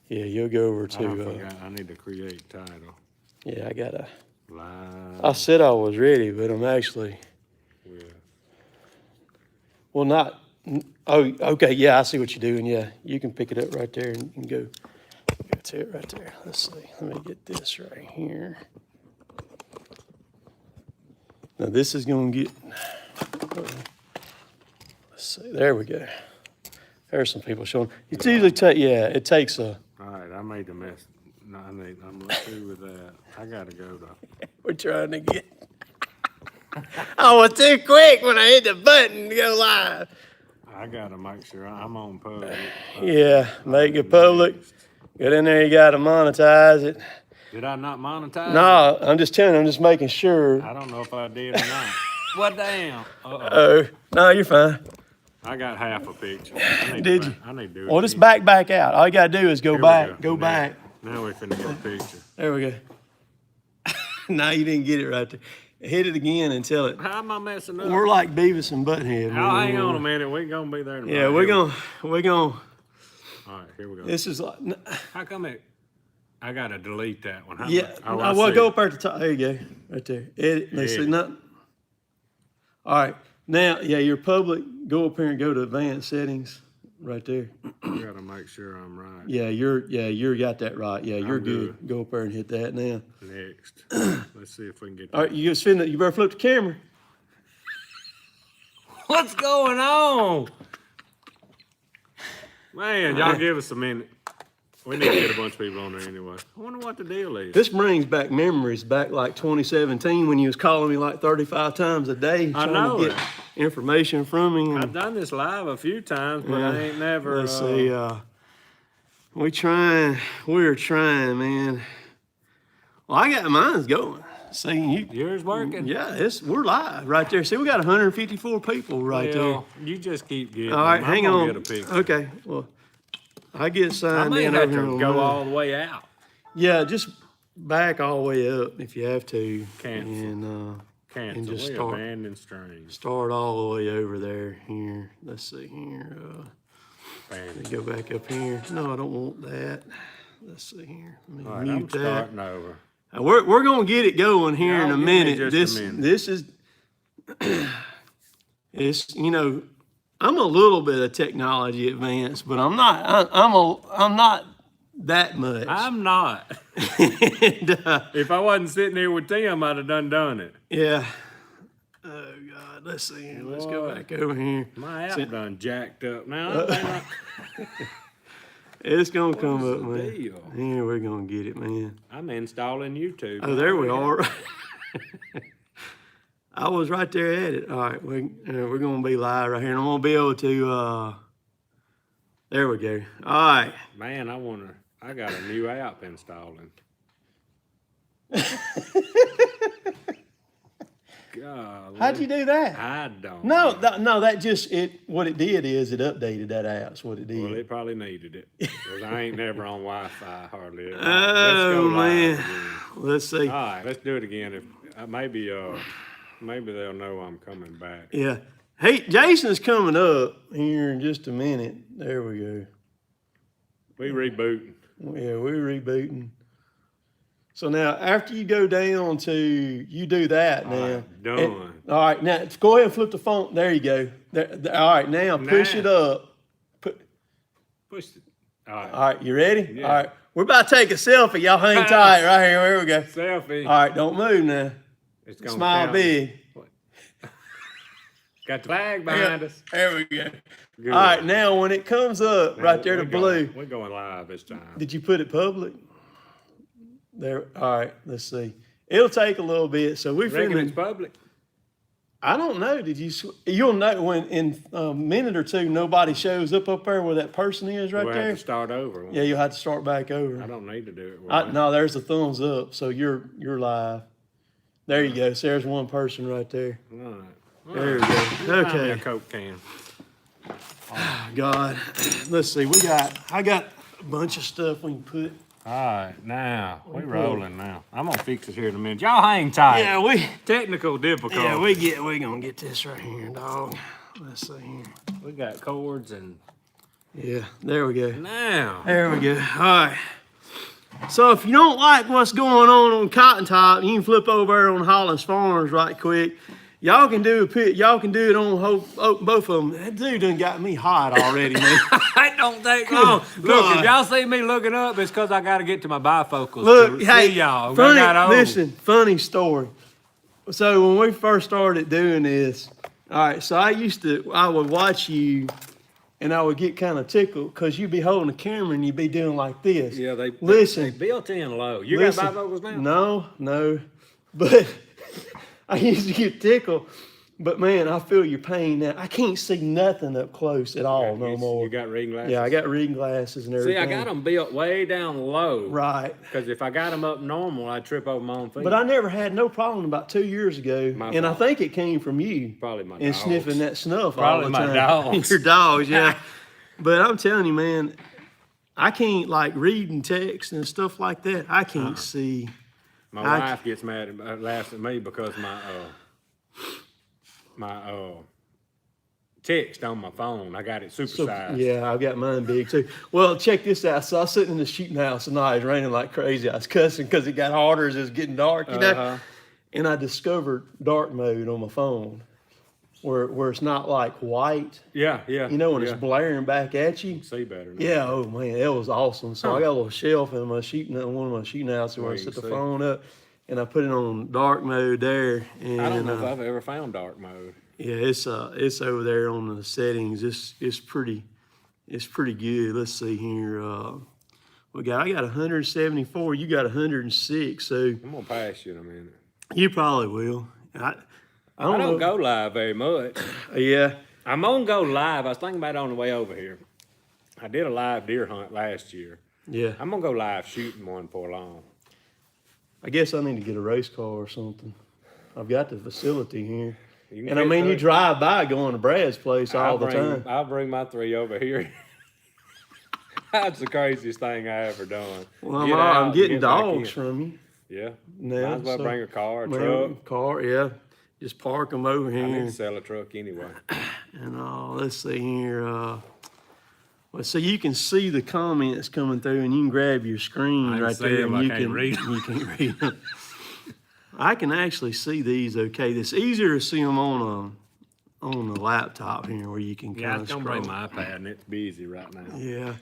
Yeah, you'll go over to. I forgot. I need to create title. Yeah, I gotta. Live. I said I was ready, but I'm actually. With. Well, not. Oh, okay. Yeah, I see what you're doing. Yeah, you can pick it up right there and go to it right there. Let's see. Let me get this right here. Now this is gonna get. Let's see. There we go. There's some people showing. It's usually it takes a. All right, I made a mess. No, I'm through with that. I gotta go though. We're trying to get. I was too quick when I hit the button to go live. I gotta make sure I'm on public. Yeah, make it public. Get in there, you gotta monetize it. Did I not monetize? No, I'm just telling you, I'm just making sure. I don't know if I did or not. What damn? Oh, no, you're fine. I got half a picture. Did you? I need to do it. Well, just back out. All you gotta do is go back. Go back. Now we're finna get a picture. There we go. No, you didn't get it right there. Hit it again and tell it. How am I messing up? We're like Beavis and Butthead. Oh, hang on a minute. We're gonna be there tomorrow. Yeah, we're gonna. All right, here we go. This is like. How come it? I gotta delete that one. Yeah. Well, go up there at the top. There you go. Right there. Edit. Let's see. Nothing. All right. Now, yeah, your public. Go up here and go to advanced settings. Right there. I gotta make sure I'm right. Yeah, you're got that right. Yeah, you're good. Go up there and hit that now. Next. Let's see if we can get. All right, you just spin that. You better flip the camera. What's going on? Man, y'all give us a minute. We need to get a bunch of people on there anyway. I wonder what the deal is. This brings back memories back like 2017 when you was calling me like 35 times a day trying to get information from me. I've done this live a few times, but I ain't never. Let's see. We're trying, man. Well, I got mine's going. See, yours working? Yeah, we're live right there. See, we got 154 people right there. You just keep getting. All right, hang on. Get a picture. Okay, well, I get signed in over over here. here. Go all the way out. Yeah, just back all the way up if you have to. Cancel. And Cancel. and just start all the way over there. Here, let's see here. Go back up here. No, I don't want that. Let's see here. Let me all right, mute I'm starting over. We're gonna get it going here in a minute. This is it's I'm a little bit of technology advanced, but I'm not that much. I'm not. And, if I wasn't sitting here with Tim, I'd have done it. Yeah. Oh God, let's see here. Let's go back over here. My app done jacked up now. It's gonna come up, man. Deal? Yeah, we're gonna get it, man. I'm installing YouTube. Oh, there we are. I was right there at it. All right, we're gonna be live right here, and I'm gonna be able to. There we go. All right. Man, I got a new app installing. God. How'd you do that? I don't. No, that just what it did is it updated that app. That's what it did. Well, it probably needed it because I ain't never on Wi-Fi hardly ever. Oh man, let's see. All right, let's do it again. If maybe they'll know I'm coming back. Yeah. Hey, Jason's coming up here in just a minute. There we go. We rebooting. Yeah, we're rebooting. So now, after you go down to, you do that now. Right, done. All right, now go ahead and flip the phone. There you go. All right, now push it up. Push it. All right. All right, you ready? Yeah. All right, we're about to take a selfie. Y'all hang tight right here. Here we go. Selfie. All right, don't move now. It's gonna smile count. big. Got the flag behind us. There we go. Good. All right, now when it comes up Now, right there to blue. We're going live this time. Did you put it public? There. All right, let's see. It'll take a little bit. So we're Reckon it's finna. public. I don't know. Did you? You'll know when in a minute or two nobody shows up there where that person is right We'll there. have to start over. Yeah, you'll have to start back over. I don't need to do it. will I? No, there's a thumbs up, so you're live. There you go. So there's one person right there. All right. There we go. Okay. A Coke can. Oh, God, let's see. I got a bunch of stuff we can put. All right, now we rolling now. I'm gonna fix it here in a minute. Y'all hang tight. Yeah, technical difficulty. Yeah, we gonna get this right here, dog. Let's see here. We got cords and Yeah, there we go. Now. There we go. All right. So if you don't like what's going on Cotontop, you can flip over there on Hollis Farms right quick. Y'all can do y'all can do it on both of them. That dude done got me hot already, man. It don't take long. Look, if y'all see me looking up, it's because I got to get to my bifocals. Look, to hey, see y'all. listen, funny story. So when we first started doing this, all right, so I would watch you and I would get kind of tickled because you'd be holding the camera and you'd be doing like this. Yeah, they listen. built in low. You Listen, got bifocals now? No, but I used to get tickled. But man, I feel your pain now. I can't see nothing up close at all no more. You got reading glasses? Yeah, I got reading glasses and everything. See, I got them built way down low. Right. Because if I got them up normal, I'd trip over my own feet. But I never had no problem about 2 years ago. I think it came from you. Probably my and dogs. Sniffing that snuff Probably all the time. my dogs. Your dogs, yeah. But I'm telling you, man, I can't like reading text and stuff like that. I can't see. My wife gets mad laughs at me because my text on my phone, I got it supersized. Yeah, I've got mine big too. Well, check this out. So I was sitting in the shooting house tonight. It was raining like crazy. I was cussing because it got harder as it was getting dark, you know. And I discovered dark mode on my phone, where it's not like white. Yeah. You know, when it's blaring back at you. See better now. Yeah. Oh man, that was awesome. So I got a little shelf in my one of my shooting houses where I set the phone up, and I put it on dark mode there. And I don't know if I've ever found dark mode. Yeah, it's over there on the settings. It's pretty good. Let's see here. I got 174. You got 106. So I'm gonna pass you in a minute. You probably will. I don't go live very much. Yeah. I'm gonna go live. I was thinking about it on the way over here. I did a live deer hunt last year. Yeah. I'm gonna go live shooting one before long. I guess I need to get a race car or something. I've got the facility here. And I mean, you drive by going to Brad's place all the time. I'll bring my 3 over here. That's the craziest thing I ever done. Well, I'm getting dogs from you. Yeah. Now, might as well bring a car, a truck. Car, yeah. Just park them over here. I need to sell a truck anyway. And let's see here. Well, so you can see the comments coming through, and you can grab your screen right there, and you can read them. I can actually see these okay. It's easier to see them on the laptop here, where you can kind of scroll. Yeah, I can bring my iPad, and it's busy right now. Yeah,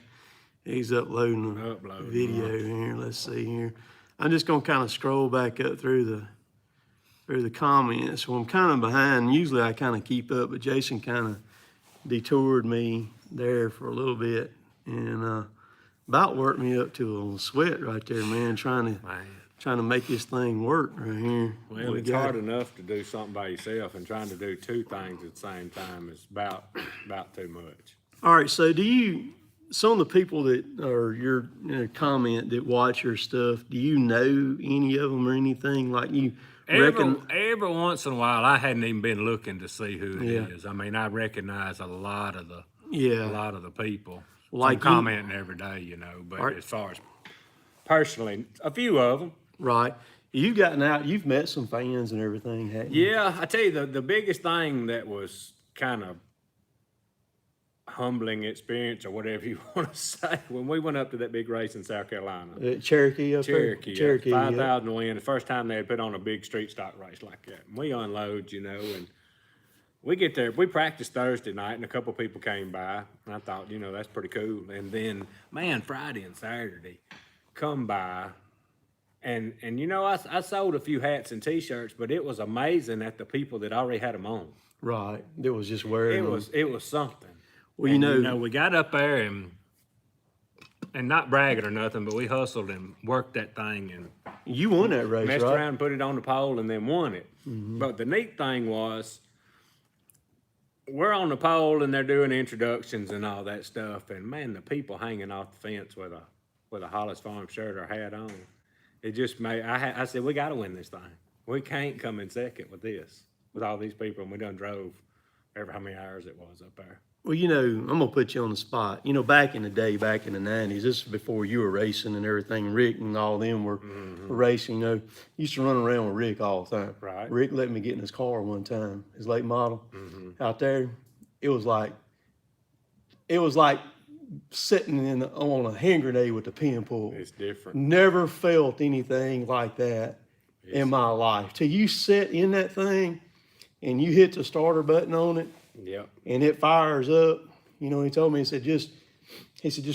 he's uploading the video here. Let's see here. I'm just gonna kind of scroll back up through the comments. So I'm kind of behind. Usually I kind of keep up, but Jason kind of detoured me there for a little bit, and about worked me up to a sweat right there, man, trying to make this thing work right here. Well, it's hard enough to do something by yourself, and trying to do 2 things at the same time is about too much. All right, so some of the people that are your comment that watch your stuff, do you know any of them or anything like you? Every once in a while, I hadn't even been looking to see who it is. I mean, I recognize a lot of the people. Like commenting every day, you know. But as far as personally, a few of them. Right. You've gotten out. You've met some fans and everything, haven't you? Yeah, I tell you, the biggest thing that was kind of humbling experience, or whatever you want to say, when we went up to that big race in South Carolina. Cherokee, 5,000 win. The first time they had put on a big street stock race like that. And we unload, you know, and we get there. We practiced Thursday night, and a couple people came by, and I thought, you know, that's pretty cool. And then, man, Friday and Saturday come by, and you know, I sold a few hats and T-shirts, but it was amazing at the people that already had them on. Right. It was just wearing them. It was something. Well, you know, we got up there and not bragging or nothing, but we hustled and worked that thing, and you won that race, messed right? around and put it on the pole and then won it. Mm-hmm. But the neat thing was, we're on the pole and they're doing introductions and all that stuff, and man, the people hanging off the fence with a Hollis Farms shirt or hat on, it just made. I said, we got to win this thing. We can't come in second with this, with all these people, and we done drove ever how many hours it was up there. Well, you know, I'm going to put you on the spot. You know, back in the day, back in the 90s, this is before you were racing and everything. Rick and all them were racing, you know. Used to run around with Rick all the time. Right. Rick let me get in his car one time, his late model, out there. It was like sitting on a hand grenade with the pin pull. It's different. Never felt anything like that in my life. Till you sit in that thing and you hit the starter button on it, Yep. and it fires up. You know, he told me, he said, just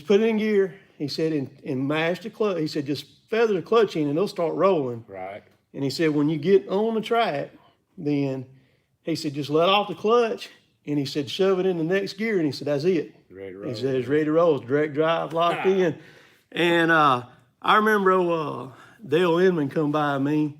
put it in gear. He said, and mash the clutch. He said, just feather the clutch in and it'll start rolling. Right. And he said, when you get on the track, then he said, just let off the clutch. And he said, shove it in the next gear. And he said, that's it. Ready to roll. He said, it's ready to roll. It's direct drive locked in. And I remember Dale Inman come by me,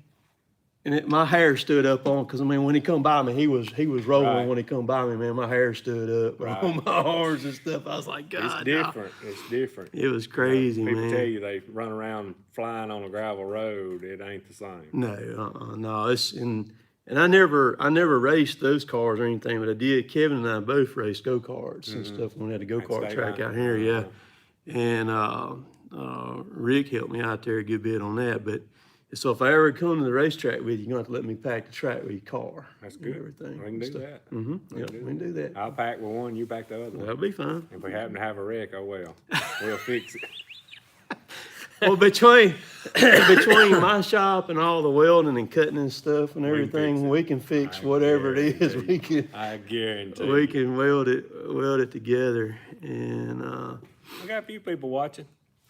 and my hair stood up on, because I mean, when he come by me, he was rolling. Right. When he come by me, man, my hair stood up Right. on my arms and stuff. I was like, God, It's different. It's different. It was crazy, People man. tell you they run around flying on a gravel road. It ain't the same. No. And I never raced those cars or anything, but I did. Kevin and I both raced go-karts and stuff when we had a go-kart state track line. out here, yeah. And Rick helped me out there a good bit on that. But so if I ever come to the racetrack with you, you're gonna have to let me pack the track with your car. That's and good. everything. We can do that. Mm-hmm. Yeah, we can do that. I'll pack with one, you pack the other one. That'll be fine. If we happen to have a wreck, oh well. We'll fix it. Well, between my shop and all the welding and cutting and stuff and everything, we can fix whatever it is. I guarantee. We can weld it together. And I got a few people watching.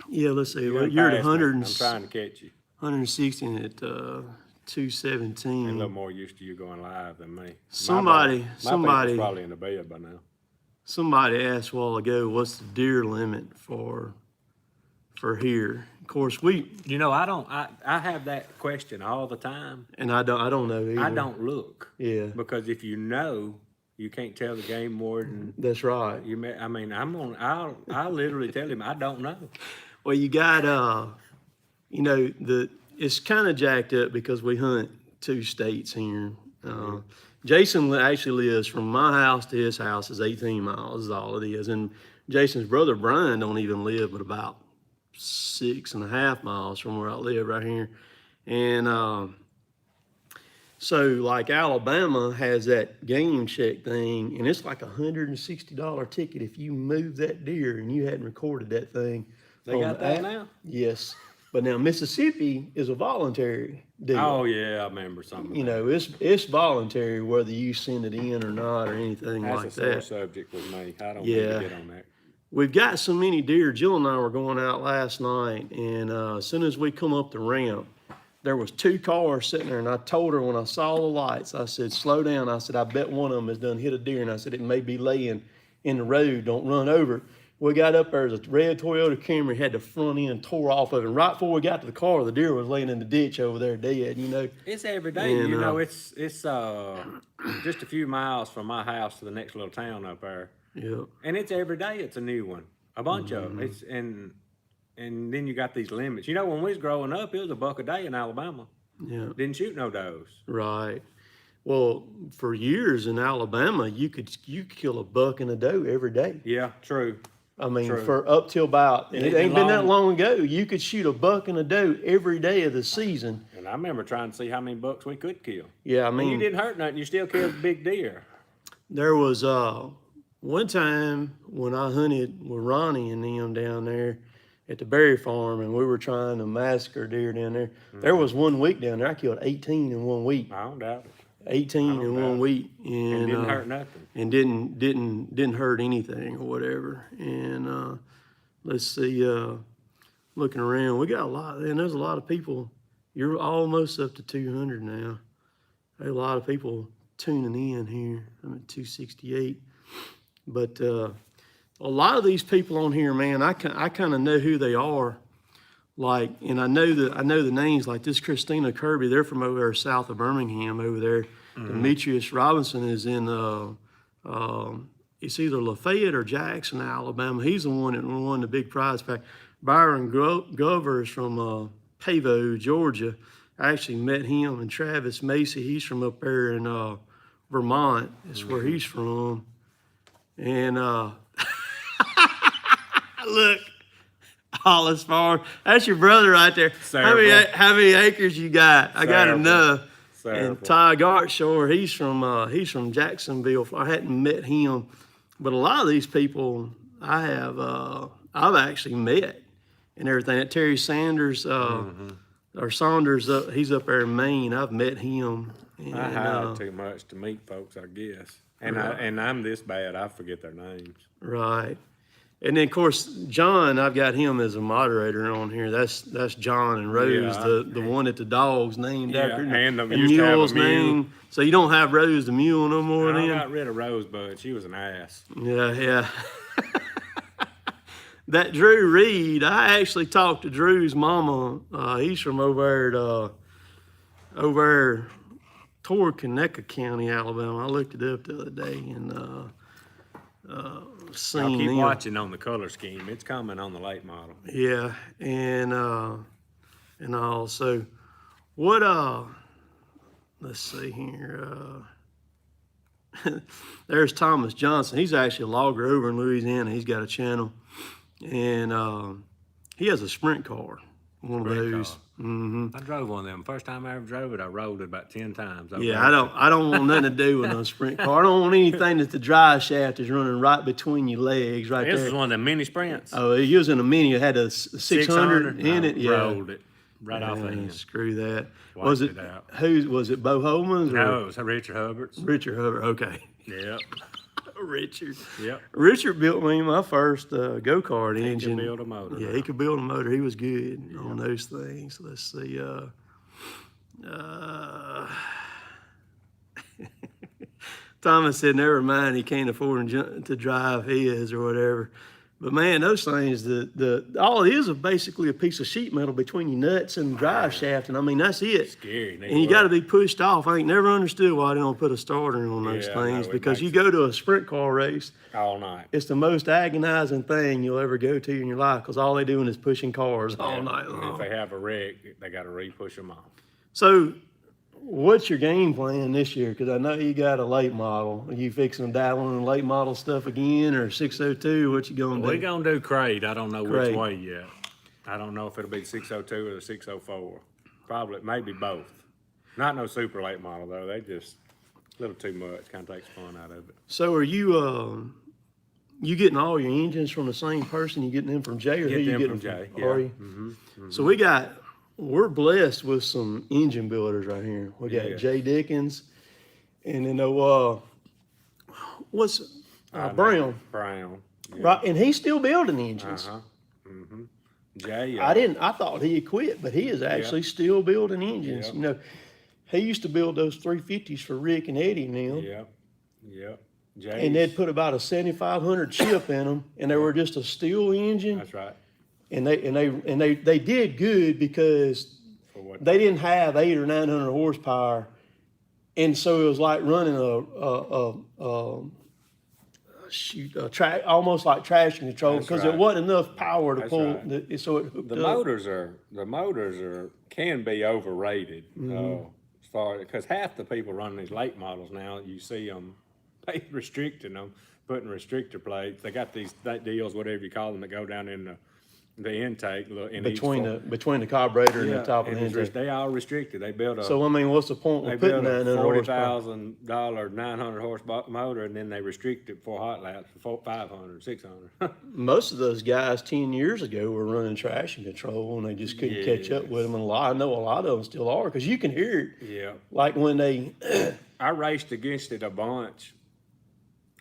yeah, let's see. You're You're at past me. 100 I'm trying to catch you. 116 at A little 217. more used to you going live than me. Somebody- My people's probably in the bed by now. Somebody asked a while ago, what's the deer limit for here? Of course, I have that question all the time. and I don't know either. I don't look. Yeah, Because if you know, you can't tell the game more than that's right. you may. I mean, I'll literally tell him I don't know. Well, you got it's kind of jacked up because we hunt 2 states here. Jason actually lives from my house to his house is 18 miles is all it is, and Jason's brother Brian don't even live but about 6.5 miles from where I live right here. And so like Alabama has that game check thing, and it's like $160 ticket if you move that deer and you hadn't recorded that thing. They on got the that app. now? Yes. But now Mississippi is a voluntary deal. Oh yeah, I remember something. You know, it's voluntary whether you send it in or not or anything That's like a sore that. subject with me. I don't Yeah. need to get on that. We've got so many deer. Jill and I were going out last night, and as soon as we come up the ramp, there was 2 cars sitting there, and I told her when I saw the lights, I said, slow down. I said, I bet one of them has done hit a deer, and I said, it may be laying in the road. Don't run over it. We got up there, the red Toyota Camry had the front end tore off of it. And right before we got to the car, the deer was laying in the ditch over there dead, you know. It's every day. And, You know, it's just a few miles from my house to the next little town up there. Yeah. And it's every day it's a new one. A bunch of Mm-hmm. them. And then you got these limits. You know, when we was growing up, it was $1 a day in Alabama. Yeah. Didn't shoot no does. Right. Well, for years in Alabama, you could kill a buck and a doe every day. Yeah, true. I mean, True. for up till about, and it And ain't been that long- long ago, you could shoot a buck and a doe every day of the season. And I remember trying to see how many bucks we could kill. Yeah, I And you mean, didn't hurt nothing. You still killed big deer. there was one time when I hunted with Ronnie and them down there at the berry farm, and we were trying to massacre deer down there. There was 1 week down there, I killed 18 in 1 week. I don't doubt it. 18 in 1 week. And didn't hurt nothing. And didn't hurt anything or whatever. And let's see, looking around, we got a lot, and there's a lot of people. You're almost up to 200 now. There's a lot of people tuning in here. I'm at 268. But a lot of these people on here, man, I kind of know who they are. Like, and I know the names, like this Christina Kirby, they're from over there south of Birmingham over there. Demetrius Robinson is in, it's either Lafayette or Jackson, Alabama. He's the one that won the big prize pack. Byron Glover is from Pavo, Georgia. I actually met him, and Travis Macy, he's from up there in Vermont. That's where he's from. And look, Hollis Farms. That's your brother right there. How many acres you got? I got enough. And Ty Gartshore, he's from Jacksonville. I hadn't met him, but a lot of these people, I've actually met and everything. That Terry Sanders, or Saunders, he's up there in Maine. I've met him. And, I hide too much to meet folks, I guess. And I'm this bad, I forget their names. Right. And then, of course, John, I've got him as a moderator on here. That's John and Rose, the one that the dog's named after. And the mule's named. So you don't have Rose the mule no more I then? got rid of Rosebud. She was an ass. Yeah. That Drew Reed, I actually talked to Drew's mama. He's from over there toward Conecuh County, Alabama. I looked it up the other day and seen I'll keep them. watching on the color scheme. It's coming on the late model. Yeah, and also, what let's see here. There's Thomas Johnson. He's actually a logger over in Louisiana. He's got a channel, and he has a sprint car, one of those. I drove one of them. First time I ever drove it, I rode it about 10 times. Yeah, I don't want nothing to do with no sprint car. I don't want anything that the drive shaft is running right between your legs, right there. This is one of them mini sprints. Oh, he was in a mini. It had a 600 in it. Yeah, rolled it right off the end. Screw that. Wiped Was it it out. Was it Bo Holman's? No, it was Richard Hubbard's. Richard Hubbard. Okay. Yep. Richard. Yep. Richard built me my first go-kart engine. He could build a motor. Yeah, he could build a motor. He was good on those things. Let's see. Thomas said, never mind, he can't afford to drive his or whatever. But man, those things, all it is basically a piece of sheet metal between your nuts and the drive shaft, and I mean that's it. Scary. And you got to be pushed off. I ain't never understood why they don't put a starter on those things, because you go to a sprint car race all night. It's the most agonizing thing you'll ever go to in your life, because all they're doing is pushing cars all night long. And if they have a wreck, they got to re-push them off. So, what's your game plan this year? Because I know you got a late model. Are you fixing to dabble in late model stuff again, or 602? What you going to do? We're going to do crate. I don't know Crate. which way yet. I don't know if it'll be 602 or the 604. Probably, maybe both. Not no super late model, though. They just a little too much. Kind of takes fun out of it. So, are you you getting all your engines from the same person? You getting them from Jay, or who you them getting from Jay, Are yeah. you? So we're blessed with some engine builders right here. We got Jay Dickens, and then what's Brown, yeah. right? And he's still building engines. Jay, I thought he had quit, but he is actually still building engines. Yeah. You know, he used to build those 350s for Rick and Eddie now. Yep. And they'd put about a 7,500 chip in them, and they were just a steel engine. That's right. And they did good because they didn't have 800 or 900 horsepower, and so it was like running almost like traction control, because it wasn't enough power to pull. Right. So it hooked the motors can be overrated as far, because half the people running these late models now, you see them restricting them, putting restrictor plates. They got these deals, whatever you call them, that go down in the intake between the carburetor and the top of the intake. They all restricted. They built a. So I mean, what's the point of putting that in a $40,000 900 horsepower motor, and then they restrict it for hot laps for 500, 600. Most of those guys 10 years ago were running traction control, and they just couldn't catch up with them. And I know a lot of them still are, because you can hear it. Yeah. Like when they. I raced against it a bunch.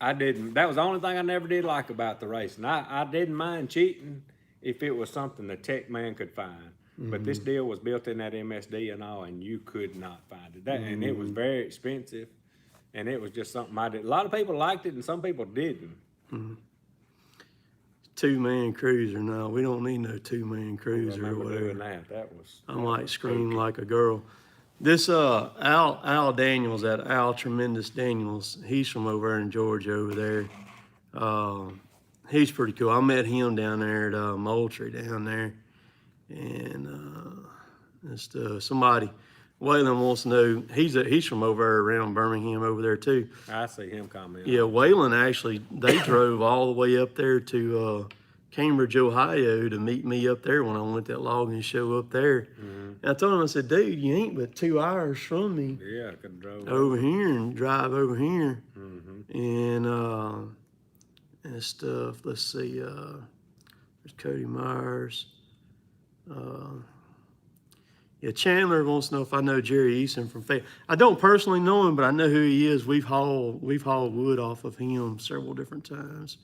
I didn't. That was the only thing I never did like about the racing. I didn't mind cheating if it was something the tech man could find. But this deal was built in that MSD and all, and you could not find it. And it was very expensive, and it was just something I did. A lot of people liked it, and some people didn't. Two-man cruiser. No, we don't need no two-man cruiser or whatever. Doing that was. I might scream like a girl. This Al Daniels, that Al Tremendous Daniels, he's from over there in Georgia over there. He's pretty cool. I met him down there at Moultrie down there. And somebody, Waylon wants to know, he's from over there around Birmingham over there too. I see him comment. Yeah, Waylon actually, they drove all the way up there to Cambridge, Ohio to meet me up there when I went that logging show up there. And I told him, I said, dude, you ain't but 2 hours from me. Yeah, I could drive over here and drive over here. And and stuff. Let's see. There's Cody Myers. Yeah, Chandler wants to know if I know Jerry Eason from Fayette. I don't personally know him, but I know who he is. We've hauled wood off of him several different times.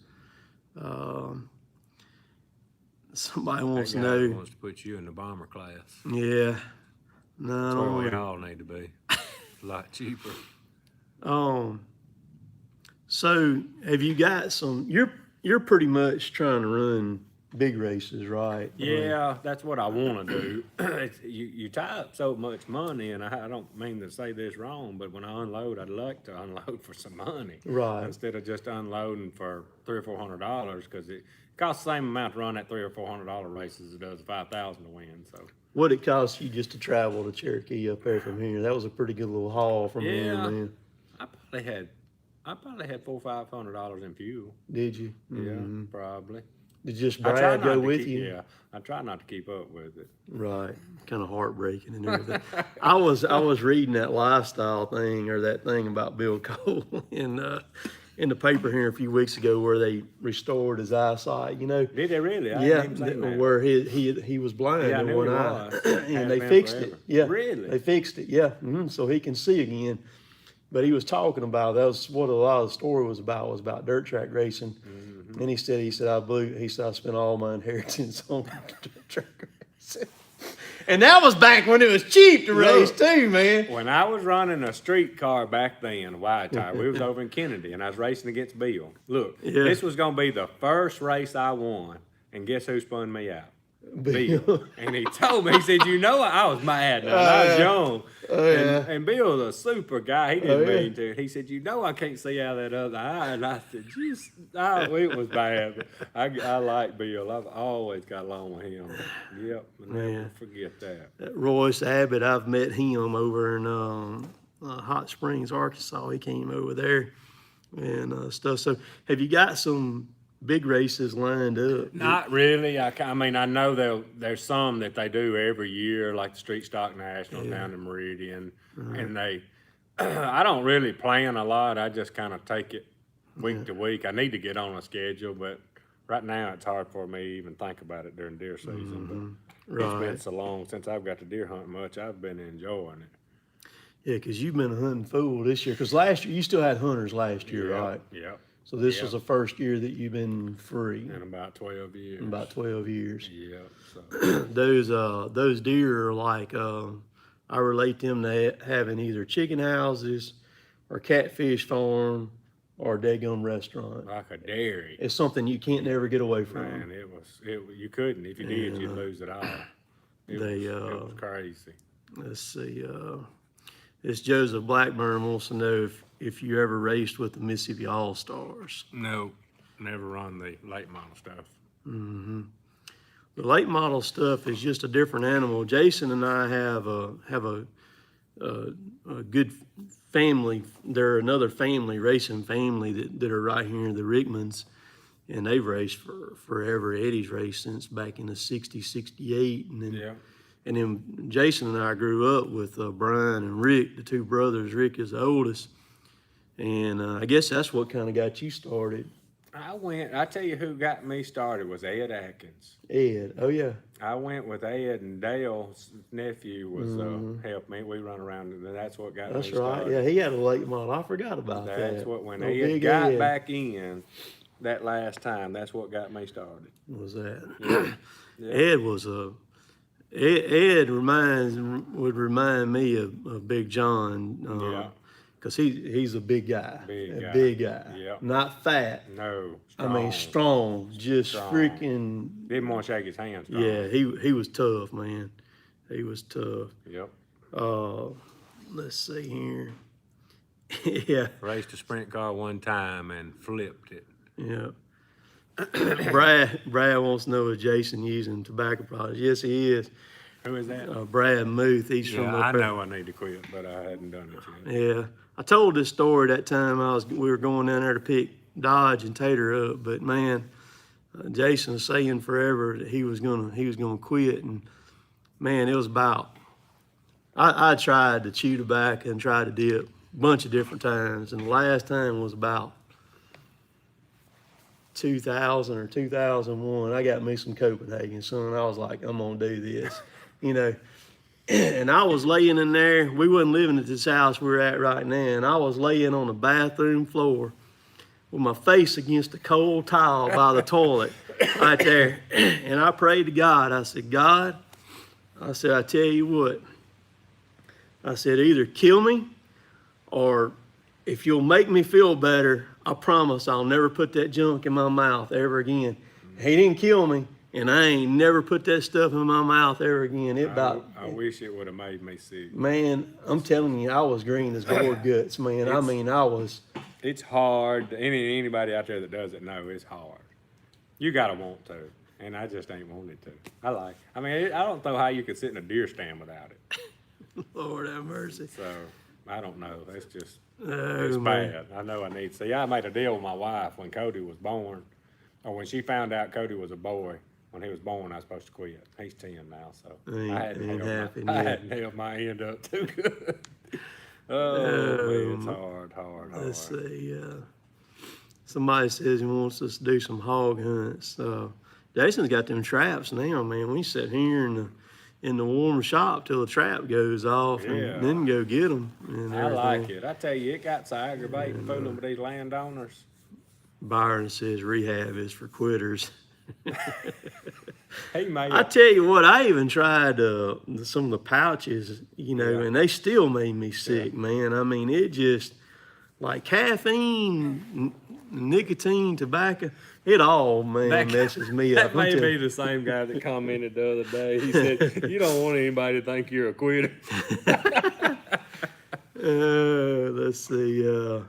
Somebody wants to know. Wants to put you in the bomber class. Yeah. No, I That's don't where we know. all need to be. A lot cheaper. So have you got some? You're pretty much trying to run big races, right? Yeah, that's what I want to do. You tie up so much money, and I don't mean to say this wrong, but when I unload, I'd like to unload for some money, Right. Instead of just unloading for $300 or $400, because it costs the same amount to run that $300 or $400 race as it does $5,000 to win. So What it cost you just to travel to Cherokee up there from here? That was a pretty good little haul from here, Yeah. man. I probably had $400 or $500 in fuel. Did you? Yeah, probably. Did just I try Brad not go to with keep, you? Yeah, I try not to keep up with it. Right. Kind of heartbreaking and everything. I was reading that lifestyle thing or that thing about Bill Cole in the paper here a few weeks ago where they restored his eyesight. You know. Did they really? I Yeah, hadn't even seen that. where he was blind Yeah, I in knew one he eye, was. and Has they been fixed forever. it. Yeah, Really? they fixed it. Yeah, so he can see again. But he was talking about that was what a lot of the story was about dirt track racing. Mm-hmm. And he said I spent all my inheritance on dirt track racing. And that was back when it was cheap to race too, man. When I was running a street car back then, a wide tire, we was over in Kennedy, and I was racing against Bill. Look, this was gonna be the first race I won, and guess who spun me out? Bill. And he told me, he said, you know what? I was mad now. I was young. And Bill was a super guy. He didn't mean to. He said, you know I can't see out of that other eye. And I said, it was bad. But I like Bill. I've always got along with him. Yep. I'll never forget that. Royce Abbott, I've met him over in Hot Springs, Arkansas. He came over there and stuff. So have you got some big races lined up? Not really. I mean, I know there's some that they do every year, like the Street Stock Nationals down in Meridian, and I don't really plan a lot. I just kind of take it week to week. I need to get on a schedule, but right now it's hard for me to even think about it during deer season. But it's been so long since I've got to deer hunt much. I've been enjoying it. Yeah, because you've been hunting full this year. Because last year, you still had hunters last year, right? Yep. So this was the first year that you've been free. In about 12 years. About 12 years. Yeah. So. Those deer are like, I relate them to having either chicken houses or catfish farm or a daggum restaurant. Like a dairy. It's something you can't never get away from. Man, you couldn't. If you did, you'd lose it all. It was crazy. Let's see. This Joseph Blackburn wants to know if you ever raced with the Mississippi All-Stars. No, never run the late model stuff. The late model stuff is just a different animal. Jason and I have a good family. They're another family, racing family that are right here, the Rickmans, and they've raced for forever. Eddie's raced since back in the 60s, 68, and then and then Jason and I grew up with Brian and Rick, the two brothers. Rick is the oldest, and I guess that's what kind of got you started. I tell you who got me started was Ed Atkins. Ed, oh yeah. I went with Ed, and Dale's nephew was helped me. We run around, and that's what got me started. That's right. Yeah, he had a late model. I forgot about that. That's what when Ed got back in that last time. That's what got me started. Was that? Yeah. Ed was Ed would remind me of Big John. Because he's a big guy. Big guy. Yeah. Not fat. No. Strong. I mean, strong. Just freaking. Didn't want to shake his hand. Strong. Yeah, he was tough, man. He was tough. Yep. Let's see here. Yeah. Raced a sprint car one time and flipped it. Yeah. Brad wants to know if Jason using tobacco products. Yes, he is. Who is that? Brad Muth. He's from. I know I need to quit, but I hadn't done it yet. Yeah, I told this story that time we were going down there to pick Dodge and Tater up, but man, Jason was saying forever that he was gonna quit, and man, it was about. I tried to chew tobacco and tried to dip a bunch of different times, and the last time was about 2000 or 2001. I got me some Copenhagen, son. I was like, I'm gonna do this, you know. And I was laying in there. We wasn't living at this house we're at right now, and I was laying on the bathroom floor with my face against the cold tile by the toilet right there. And I prayed to God. I said, God, I said, I tell you what. I said, either kill me, or if you'll make me feel better, I promise I'll never put that junk in my mouth ever again. He didn't kill me, and I ain't never put that stuff in my mouth ever again. I wish it would have made me sick. Man, I'm telling you, I was green as gourd guts, man. I mean, I was. It's hard. Anybody out there that does it know it's hard. You gotta want to, and I just ain't wanted to. I mean, I don't know how you could sit in a deer stand without it. Lord have mercy. So I don't know. That's just Oh, it's man. bad. I know I need. See, I made a deal with my wife when Cody was born, or when she found out Cody was a boy. When he was born, I was supposed to quit. He's 10 now, so I hadn't held my end up too good. Man, it's hard. Let's see. Somebody says he wants us to do some hog hunts. Jason's got them traps now, man. We sit here in the warm shop till the trap goes off, and then go get them. I like it. I tell you, it got so aggravating fooling with these landowners. Byron says rehab is for quitters. He made I tell you what, I even tried some of the pouches, you know, and they still made me sick, man. I mean, it just, like caffeine, nicotine, tobacco, it all, man, messes me up. That may be the same guy that commented the other day. He said, you don't want anybody to think you're a quitter. Let's see.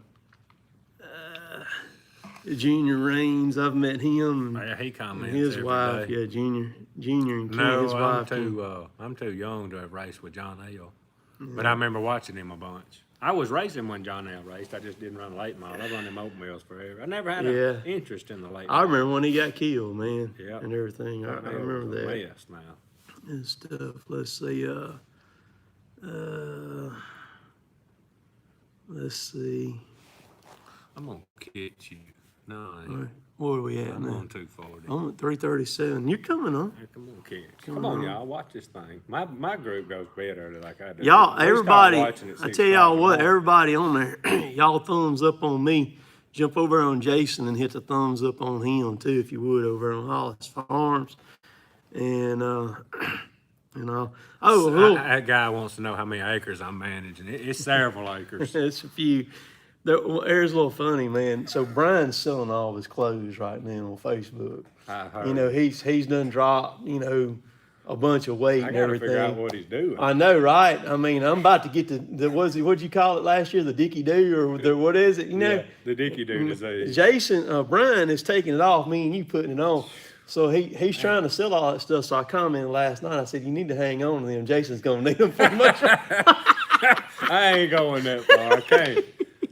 Junior Rains, I've met him. Yeah, he comments His every wife, day. yeah, Junior and Ken, No, his wife. I'm too young to have raced with John L. But I remember watching him a bunch. I was racing when John L. raced. I just didn't run late model. I run them open wheels forever. I never had an interest in the late I model. remember when he got killed, man, Yep. and everything. I remember that. Mess now. And stuff. Let's see. Let's see. I'm gonna catch you. No, I ain't. All right, what are we at I'm now? on 240. I'm at 337. You're coming on. Hey, come on, kids. Come on, y'all. Watch this thing. My group goes to bed early like I do. Y'all, We start everybody, watching at I 6 tell o'clock y'all in the what, morning. everybody on there, y'all thumbs up on me. Jump over on Jason and hit the thumbs up on him too, if you would, over on Hollis Farms. And, That guy wants to know how many acres I'm managing. It's several acres. it's a few. There's a little funny, man. So Brian's selling all of his clothes right now on Facebook. I heard. You know, he's done dropped, you know, a bunch of weight I and gotta everything. figure out what he's doing. I know, right? I mean, I'm about to get what'd you call it last year? The Dicky Doo, or what is it? You know, Yeah, the Dicky Doo disease. Jason, Brian is taking it off, me and you putting it on. So he's trying to sell all that stuff. So I commented last night. I said, you need to hang on to them. Jason's gonna need them for much. I ain't going that far.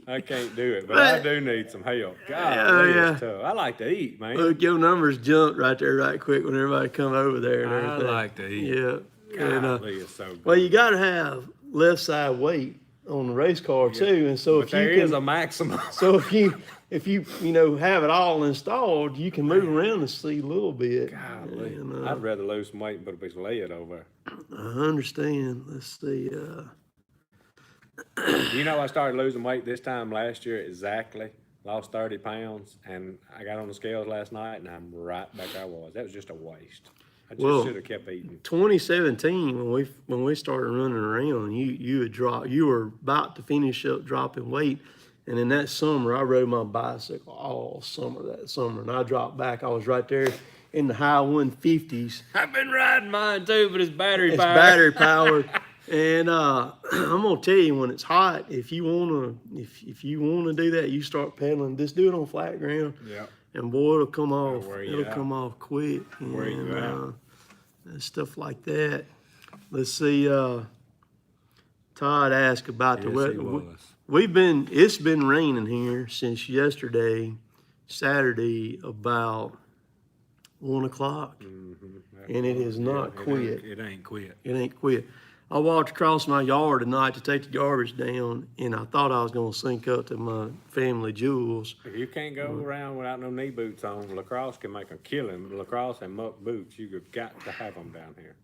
I can't do it, but I do need some help. God, it's tough. I like to eat, man. Look, your numbers jumped right there, right quick when everybody come over there and I everything. like to eat. Yeah. God, it's so good. Well, you got to have left side weight on the race car too, and so But there is a maximum. so if you have it all installed, you can move around the seat a little bit. Golly. And, I'd rather lose some weight and put a piece of lead over. I understand. Let's see. You know, I started losing weight this time last year exactly. Lost 30 pounds, and I got on the scales last night, and I'm right back where I was. That was just a waste. I just should have kept eating. 2017, when we started running around, you had dropped. You were about to finish up dropping weight, and in that summer, I rode my bicycle all summer that summer, and I dropped back. I was right there in the high 150s. I've been riding mine too, but it's battery It's powered. battery powered. And I'm gonna tell you, when it's hot, if you wanna do that, you start pedaling. Just do it on flat ground. Yeah. And boy, it'll come off. It'll Come off quick. Wear you out. And stuff like that. Let's see. Todd asked about the Yes, weather. he was. It's been raining here since yesterday, Saturday, about 1 o'clock, and it has not quit. It ain't quit. It ain't quit. I walked across my yard tonight to take the garbage down, and I thought I was going to sink up to my family jewels. If you can't go around without no knee boots on, lacrosse can make a killing. Lacrosse and muck boots, you've got to have them down here.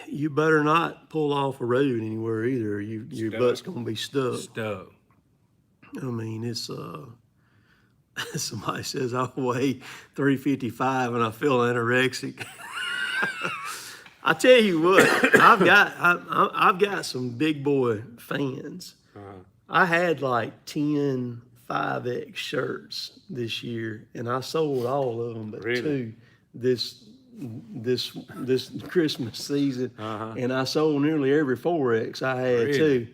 You better not pull off a road anywhere either. Your butt's going to be stuck. Stuck. I mean, it's somebody says I weigh 355 and I feel anorexic. I tell you what, I've got some big boy fans. I had like 10 5X shirts this year, and I sold all of them but Really? 2 this Christmas season, and I sold nearly every 4X I had Really? too.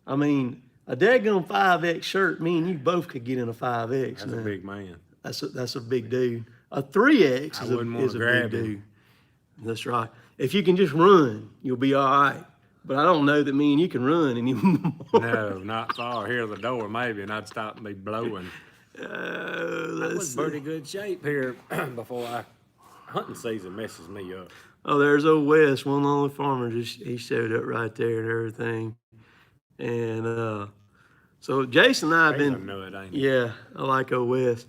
I mean, a daggone 5X shirt, me and you both could get in a 5X. That's a big man. That's a big dude. A 3X is a big dude. That's right. If you can just run, you'll be all right. But I don't know that me and you can run anymore. No, not far. Here the door maybe, and I'd stop and be blowing. I was in pretty good shape here before hunting season messes me up. Oh, there's old Wes, one lonely farmer. He showed up right there and everything. And so Jason and I have He's been. a nut, ain't he? Yeah, I like old Wes.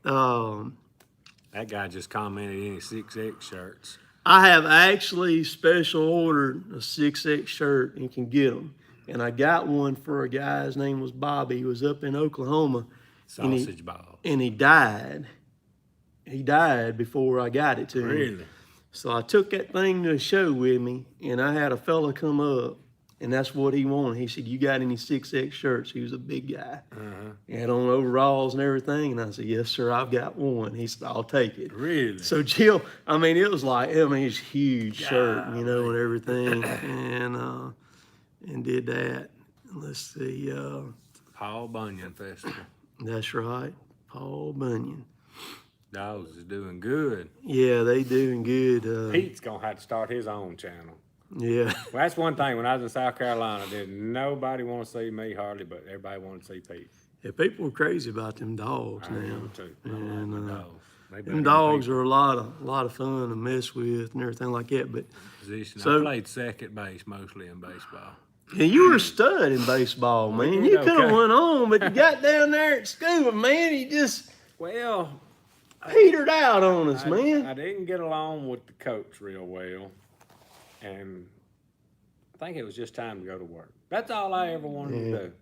That guy just commented any 6X shirts. I have actually special ordered a 6X shirt and can get them. And I got one for a guy, his name was Bobby. He was up in Oklahoma. Sausage ball. And he died. He died before I got it to him. Really? So I took that thing to a show with me, and I had a fella come up, and that's what he wanted. He said, "You got any 6X shirts?" He was a big guy. He had on overalls and everything, and I said, "Yes, sir, I've got one." He said, "I'll take it." Really? So Jill, I mean, it was like, it's a huge shirt, and everything, and did that. Let's see. Paul Bunyan Festival. That's right, Paul Bunyan. Dogs is doing good. Yeah, they doing good. Pete's gonna have to start his own channel. Yeah. Well, that's one thing. When I was in South Carolina, didn't nobody want to see me hardly, but everybody wanted to see Pete. Yeah, people are crazy about them dogs I now. am too. I like And my dogs. They better them than dogs people. are a lot of fun to mess with and everything like that. But Position. So- I played second base mostly in baseball. and you were a stud in baseball, man. did You could have okay. went on, but you got down there at school, man. You just Well, petered out on us, man. I didn't get along with the coach real well, and I think it was just time to go to work. That's all I ever wanted to do.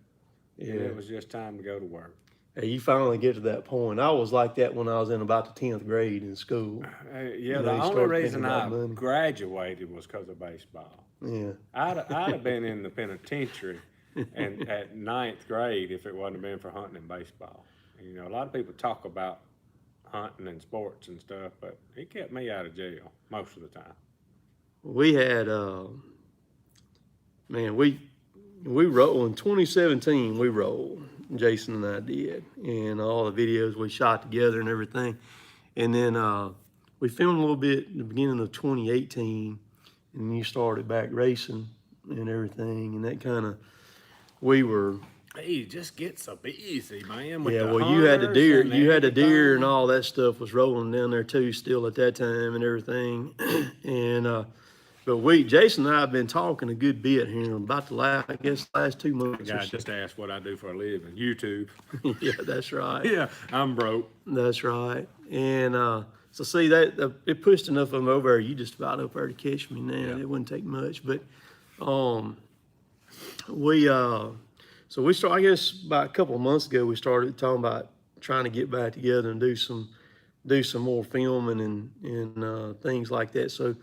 Yeah. And it was just time to go to work. Hey, you finally get to that point. I was like that when I was in about the 10th grade in school. Yeah, You the know, you only start reason thinking I about money. graduated was because of baseball. Yeah. I'd have been in the penitentiary and at 9th grade if it wasn't been for hunting and baseball. You know, a lot of people talk about hunting and sports and stuff, but it kept me out of jail most of the time. We had, we rolled in 2017. We rolled. Jason and I did, and all the videos we shot together and everything. And then we filmed a little bit in the beginning of 2018, and you started back racing and everything, and that kind of we were. Hey, it just gets so busy, man. Yeah, well, you had the deer, and all that stuff was rolling down there too, still at that time and everything. And but Jason and I have been talking a good bit here about the last 2 months. I just asked what I do for a living. YouTube. Yeah, that's right. Yeah, I'm broke. That's right. And so see that it pushed enough of them over there. You just about up there to catch me now. Yeah. It wouldn't take much, but so we started. I guess about a couple of months ago we started talking about trying to get back together and do some more filming and things like that. So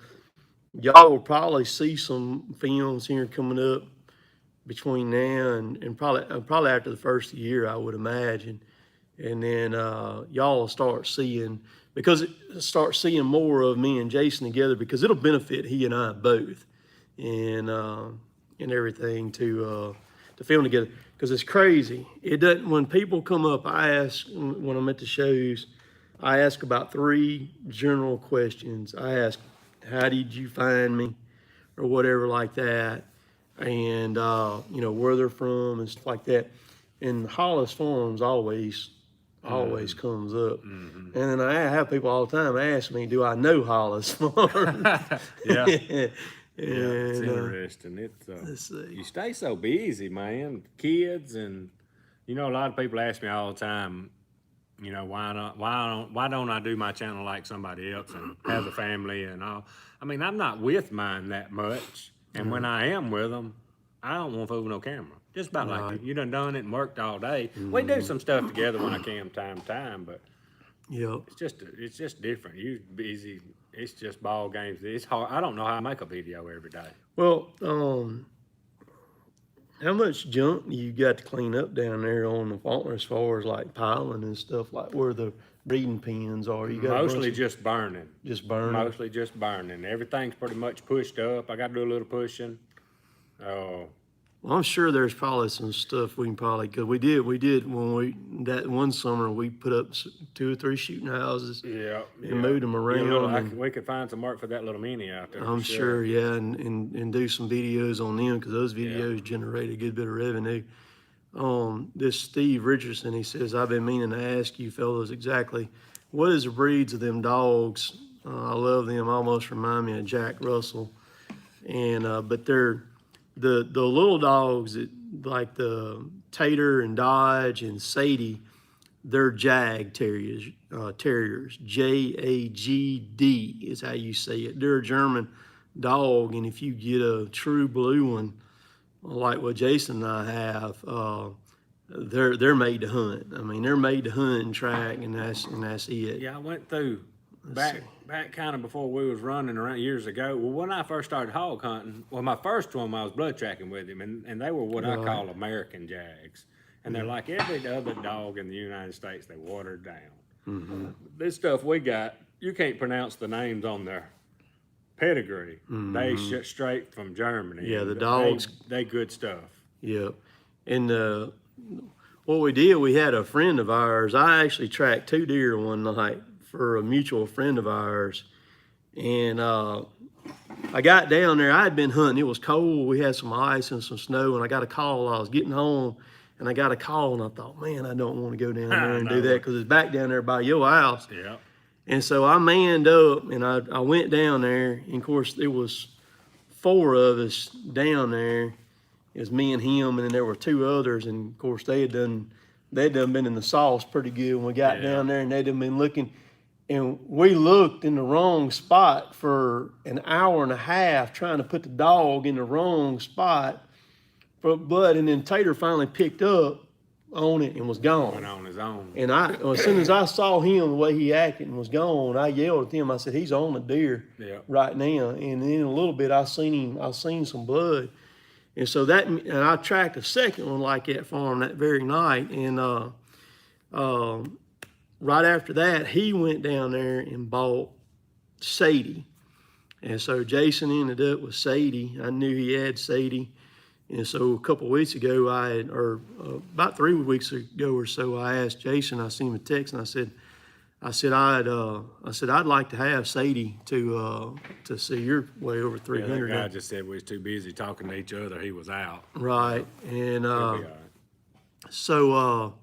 y'all will probably see some films here coming up between now and probably after the first of the year, I would imagine. And then y'all will start seeing more of me and Jason together, because it'll benefit he and I both, and everything to film together. Because it's crazy. It doesn't. When people come up, I ask when I'm at the shows, I ask about 3 general questions. I ask, "How did you find me?" or whatever like that, and where they're from and stuff like that. And Hollis Farms always comes up. And then I have people all the time ask me, "Do I know Hollis Farms?" Yeah. It's And interesting. let's see. You stay so busy, man. Kids and a lot of people ask me all the time, why don't I do my channel like somebody else and have a family and all? I mean, I'm not with mine that much, and when I am with them, I don't want to fool with no camera. Just about like you done it and worked all day. We do some stuff together when I can, time to time, but Yep. it's just different. You busy. It's just ball games. It's hard. I don't know how to make a video every day. Well, how much junk you got to clean up down there on the farm as far as like piling and stuff, like where the breeding pens are? You got Mostly just burning. just burning. Mostly just burning. Everything's pretty much pushed up. I got to do a little pushing. Well, I'm sure there's probably some stuff we can probably, cause we did when that one summer we put up 2 or 3 shooting houses. Yeah. And moved them around. We could find some work for that little mini out there. I'm sure, yeah, and do some videos on them because those videos generate a good bit of revenue. This Steve Richardson, he says, I've been meaning to ask you fellows exactly what is the breeds of them dogs? I love them. Almost remind me of Jack Russell, and but they're the little dogs that like the Tater and Dodge and Sadie. They're Jag terriers. Jagd is how you say it. They're a German dog, and if you get a true blue one, like what Jason and I have, they're made to hunt. I mean, they're made to hunt and track, and that's it. Yeah, I went through back kind of before we was running around years ago. Well, when I first started hog hunting, my first one I was blood tracking with him, and they were what I call American Jags. And they're like every other dog in the United States, they watered down. This stuff we got, you can't pronounce the names on their pedigree. They shit straight from Germany. Yeah, the dogs. They good stuff. Yep. And what we did, we had a friend of ours. I actually tracked 2 deer one night for a mutual friend of ours. And I got down there. I had been hunting. It was cold. We had some ice and some snow. And I got a call. I was getting home. And I got a call, and I thought, man, I don't want to go down there and do that because it's back down there by your house. Yeah. And so I manned up, and I went down there. And, of course, there was 4 of us down there. It was me and him, and then there were 2 others. And, of course, they'd done been in the sauce pretty good when we got down there, and they'd done been looking. And we looked in the wrong spot for an hour and a half trying to put the dog in the wrong spot. And then Tater finally picked up on it and was gone. Went on his own. And as soon as I saw him, the way he acted and was gone, I yelled at him. I said, he's on the deer right now. And then in a little bit, I seen some blood. And so and I tracked a second one like that for him that very night. And right after that, he went down there and bought Sadie. And so Jason ended up with Sadie. I knew he had Sadie. And so a couple of weeks ago, about 3 weeks ago or so, I asked Jason. I sent him a text, and I said I'd like to have Sadie to see you're way over 300. Yeah, that guy just said we was too busy talking to each other. He was out. Right, and so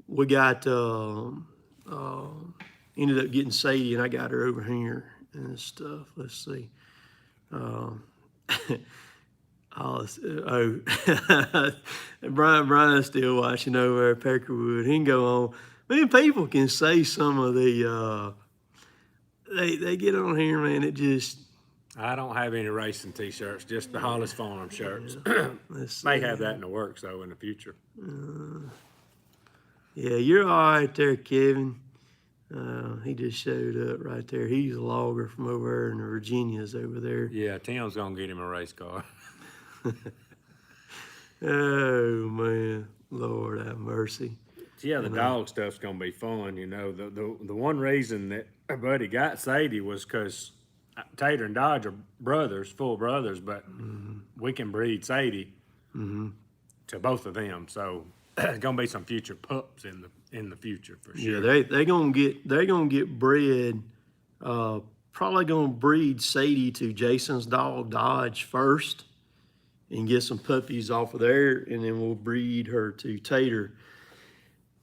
we got ended up getting Sadie, and I got her over here and stuff. Let's see. Brian's still watching over at Peckerwood. He can go on. Man, people can say some of the, they get on here, man, it just. I don't have any racing T-shirts, just the Hollis Farms shirts. Let's May have that in the works, though, in the future. Yeah, you're all right there, Kevin. He just showed up right there. He's a logger from over there in the Virginias over there. Yeah, Tim's going to get him a race car. Oh man, Lord have mercy. Yeah, the dog stuff's gonna be fun. You know, the one reason that our buddy got Sadie was because Tater and Dodge are brothers, full brothers, but we can breed Sadie to both of them. So there's gonna be some future pups in the future for sure. Yeah, they're gonna get bred. Probably gonna breed Sadie to Jason's dog Dodge first. And get some puppies off of there, and then we'll breed her to Tater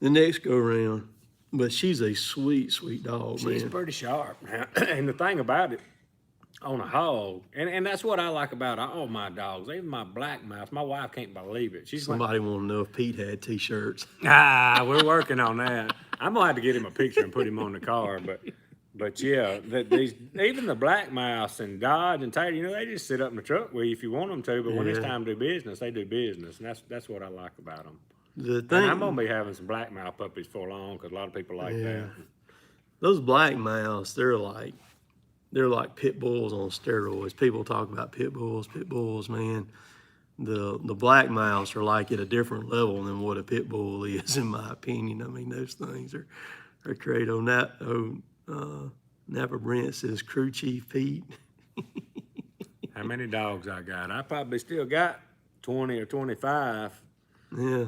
the next go around. But she's a sweet, sweet dog, man. She's pretty sharp. And the thing about it, on a hog, and that's what I like about all my dogs, even my black mouse. My wife can't believe it. She's like, Somebody want to know if Pete had T-shirts. we're working on that. I'm gonna have to get him a picture and put him on the car, but yeah, these even the black mouse and Dodge and Tater, you know, they just sit up in the truck with you if you want them to, but when it's Yeah. time to do business, they do business, and that's what I like about them. The And I'm thing, gonna be having some black mouth puppies for long because a lot of people like that. those black mouse, they're like pit bulls on steroids. People talk about pit bulls, man. The black mouse are like at a different level than what a pit bull is, in my opinion. I mean, those things are great. Napa Brent says crew chief Pete. How many dogs I got? I probably still got 20 or 25. Yeah,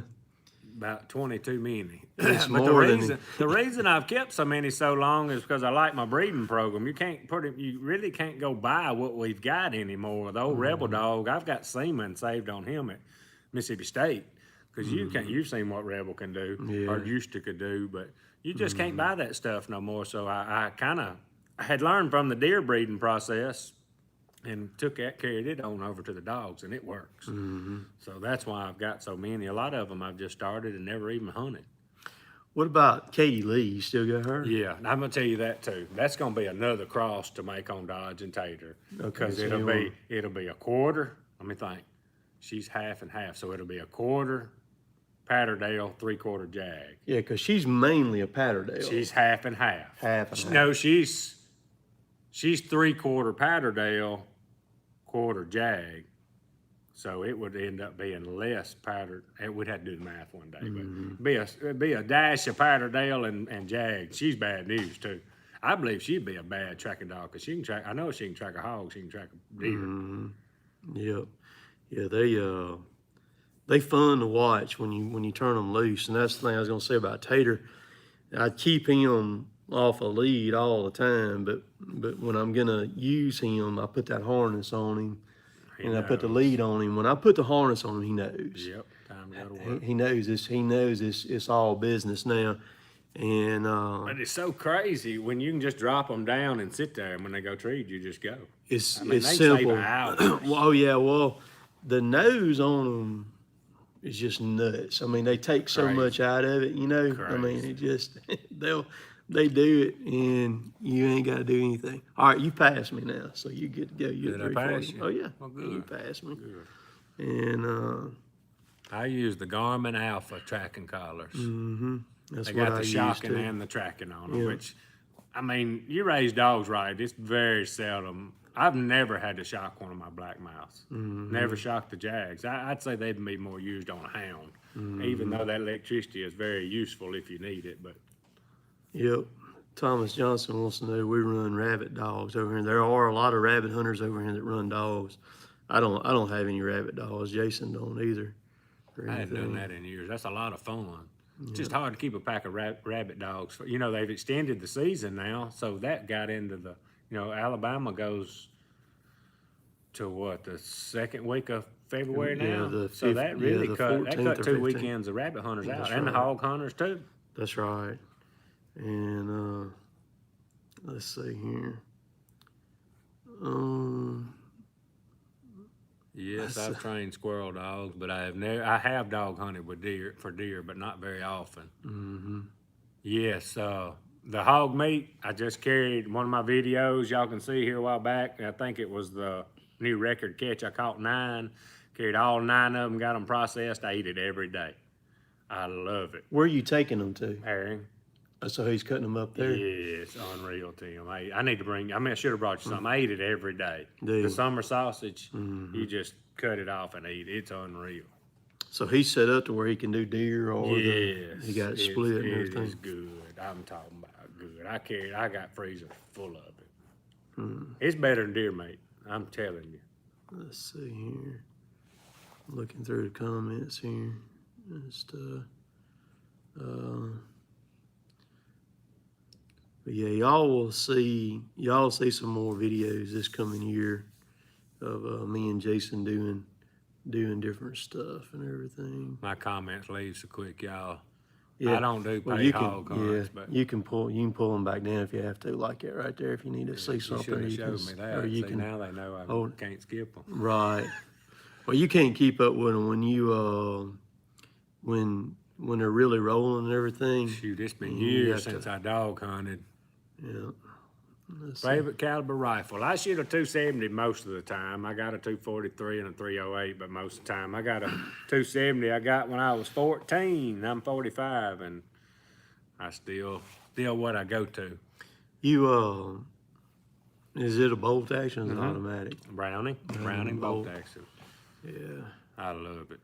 About 20 too many. It's But more than the reason I've kept so many so long is because I like my breeding program. You really can't go buy what we've got anymore. The old Rebel dog, I've got semen saved on him at Mississippi State because you've seen what Rebel can do or used to could do, but you just can't buy that stuff no more. So I kind of had learned from the deer breeding process and carried it on over to the dogs, and it works. So that's why I've got so many. A lot of them I've just started and never even hunted. What about Katie Lee? You still got her? Yeah, and I'm gonna tell you that too. That's gonna be another cross to make on Dodge and Tater, because so it'll be a quarter. Let me think. She's half and half, so it'll be a quarter Patterdale, 3/4 Jag. Yeah, because she's mainly a Patterdale. She's half and half. Half and half. No, she's 3/4 Patterdale, quarter Jag. So it would end up being less pattern. We'd have to do the math one day, but it'd be a dash of Patterdale and Jag. She's bad news too. I believe she'd be a bad tracking dog because she can track. I know she can track a hog. She can track a deer. Yep. Yeah, they fun to watch when you turn them loose, and that's the thing I was gonna say about Tater. I keep him off a lead all the time, but when I'm gonna use him, I put that harness on him, and I put the lead on him. When I put the harness on him, he knows. Yep, time to go to work. He knows this. He knows it's all business now, and But it's so crazy when you can just drop them down and sit there, and when they go treat, you just go. it's they simple. save hours. Oh yeah, well, the nose on them is just nuts. I mean, they take so Crazy. much out of it, you know. I mean, Crazy. it just they do it, and you ain't got to do anything. All right, you passed me now, so you get to go. You're Did I pass you? Oh yeah, Well, you good. passed me. Good. And I use the Garmin Alpha tracking collars. that's They what got I the use shocking too. and the tracking on them, Yeah. which, I mean, you raise dogs right. It's very seldom. I've never had to shock one of my black mouse. Never shocked the Jags. I'd say they'd be more used on a hound, even though that electricity is very useful if you need it. But Yep. Thomas Johnson wants to know we run rabbit dogs over here. There are a lot of rabbit hunters over here that run dogs. I don't have any rabbit dogs. Jason don't either. or I hadn't done anything. that in years. That's a lot of fun. It's just hard to keep a pack of rabbit dogs. You know, they've extended the season now, so that got into the, Alabama goes to what, the second week of February Yeah, now? the So that really the cut 14th or 2 15th. weekends of rabbit hunters out, That's and the right. hog hunters too. That's right. And let's see here. Yes, I've trained squirrel dogs, but I have dog hunted with deer, but not very often. Yes, the hog meat, I just carried one of my videos y'all can see here a while back. I think it was the new record catch. I caught 9, carried all 9 of them, got them processed. I eat it every day. I love it. Where are you taking them to? Herring. So he's cutting them up there? Yeah, it's unreal, Tim. I need to bring, I should have brought you some. I eat it every day. Do The you? summer sausage, you just cut it off and eat it. It's unreal. So he's set up to where he can do deer or Yes. he got it split and It everything. is good. I'm talking about good. I got freezers full of it. It's better than deer meat. I'm telling you. Let's see here. Looking through the comments here. Just but yeah, y'all see some more videos this coming year of me and Jason doing different stuff and everything. My comments leave so quick, y'all. Yeah. I don't do Well, pay you hog hunts, but you can pull them back down if you have to, like that right there. If you need to see you something, should have you can, showed me that. or you See, can. now they know I Oh. can't skip them. Right. Well, you can't keep up with them when you when they're really rolling and everything. Shoot, it's been You years have since to- I dog hunted. Yeah. Let's see. Favorite caliber rifle. I shoot a 270 most of the time. I got a 243 and a 308, but most of the time I got a 270 I got when I was 14. I'm 45, and I still what I go to. You is it a bolt action? Or is it Mhm. automatic? Browning bolt bolt. action. Yeah. I love it.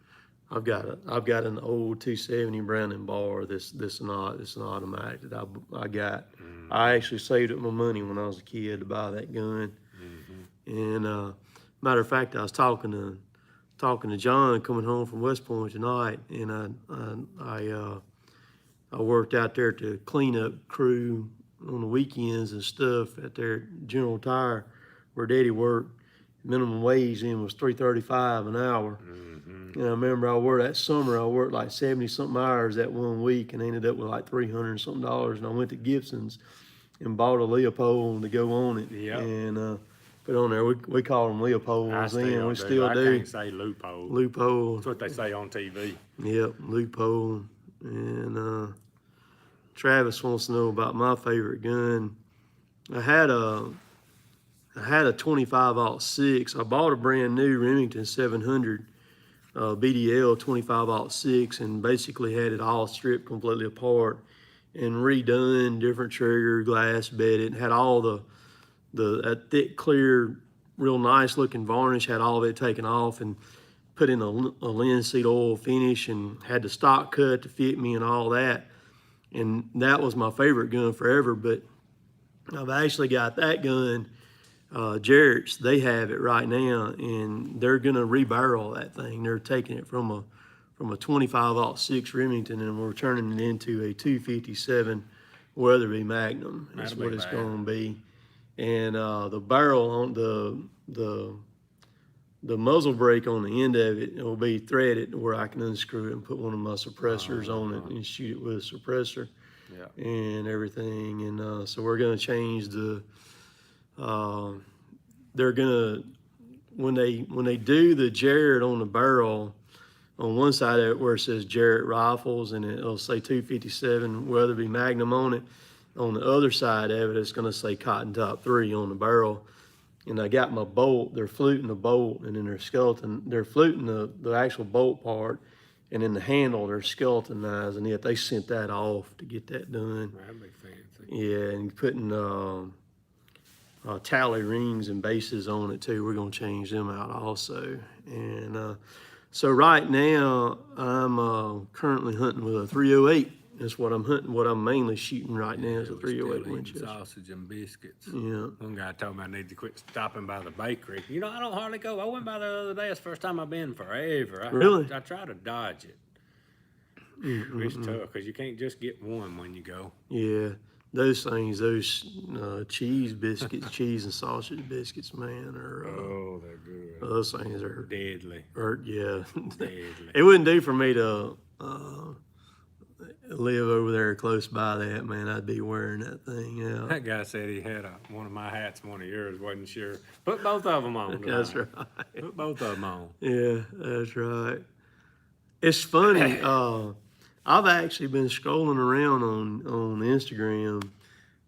I've got an old 270 Browning bar. It's an automatic that I got. I actually saved up my money when I was a kid to buy that gun. And matter of fact, I was talking to John coming home from West Point tonight, and I worked out there to clean up crew on the weekends and stuff at their General Tire where Daddy worked. Minimum wage then was $3.35 an hour. And I remember that summer I worked like 70 something hours that one week and ended up with like $300 something. And I went to Gibson's and bought a Leopold to go on it. Yep. And put on there. We called them Leopolds then. We still I do. can't say loophole. Loophole. That's what they say on TV. Yep, loophole. And Travis wants to know about my favorite gun. I had a 25-06. I bought a brand new Remington 700 BDL 25-06 and basically had it all stripped completely apart and redone, different trigger, glass bedded, had all that thick, clear, real nice looking varnish, had all of it taken off and put in a linseed oil finish and had the stock cut to fit me and all that. And that was my favorite gun forever, but I've actually got that gun, Jarrett's, they have it right now, and they're gonna rebarrel that thing. They're taking it from a 25-06 Remington, and we're turning it into a 257 Weatherby Magnum. That's That'll what be it's bad. gonna be. And the barrel on the muzzle brake on the end of it will be threaded where I can unscrew it and put one of my suppressors on it and shoot it with a suppressor. Yeah. And everything. And so we're gonna change they're gonna, when they do the Jarrett on the barrel, on one side of it where it says Jarrett Rifles and it'll say 257 Weatherby Magnum on it, on the other side of it it's gonna say Cotontop3 on the barrel. And I got my bolt, they're fluting the bolt, and then they're fluting the actual bolt part, and then the handle, they're skeletonizing it. They sent that off to get that done. That'd be fancy. Yeah, and putting tally rings and bases on it too. We're gonna change them out also. And so right now I'm currently hunting with a 308. That's what I'm hunting. What I'm mainly shooting right now is a We're 308 still eating Winchester. sausage and biscuits. Yeah. One guy told me I need to quit stopping by the bakery. You know, I don't hardly go. I went by there the other day. It's the first time I've been forever. Really? I try to dodge it. It's tough because you can't just get one when you go. Yeah, those things, those cheese biscuits, cheese and sausage biscuits, man, are Oh, they're good. those things are Deadly. yeah. Deadly. It wouldn't do for me to live over there close by that, man. I'd be wearing that thing out. That guy said he had one of my hats, one of yours. Wasn't sure. Put both of them on. That's tonight. right. Put both of them on. Yeah, that's right. It's funny. I've actually been scrolling around on Instagram,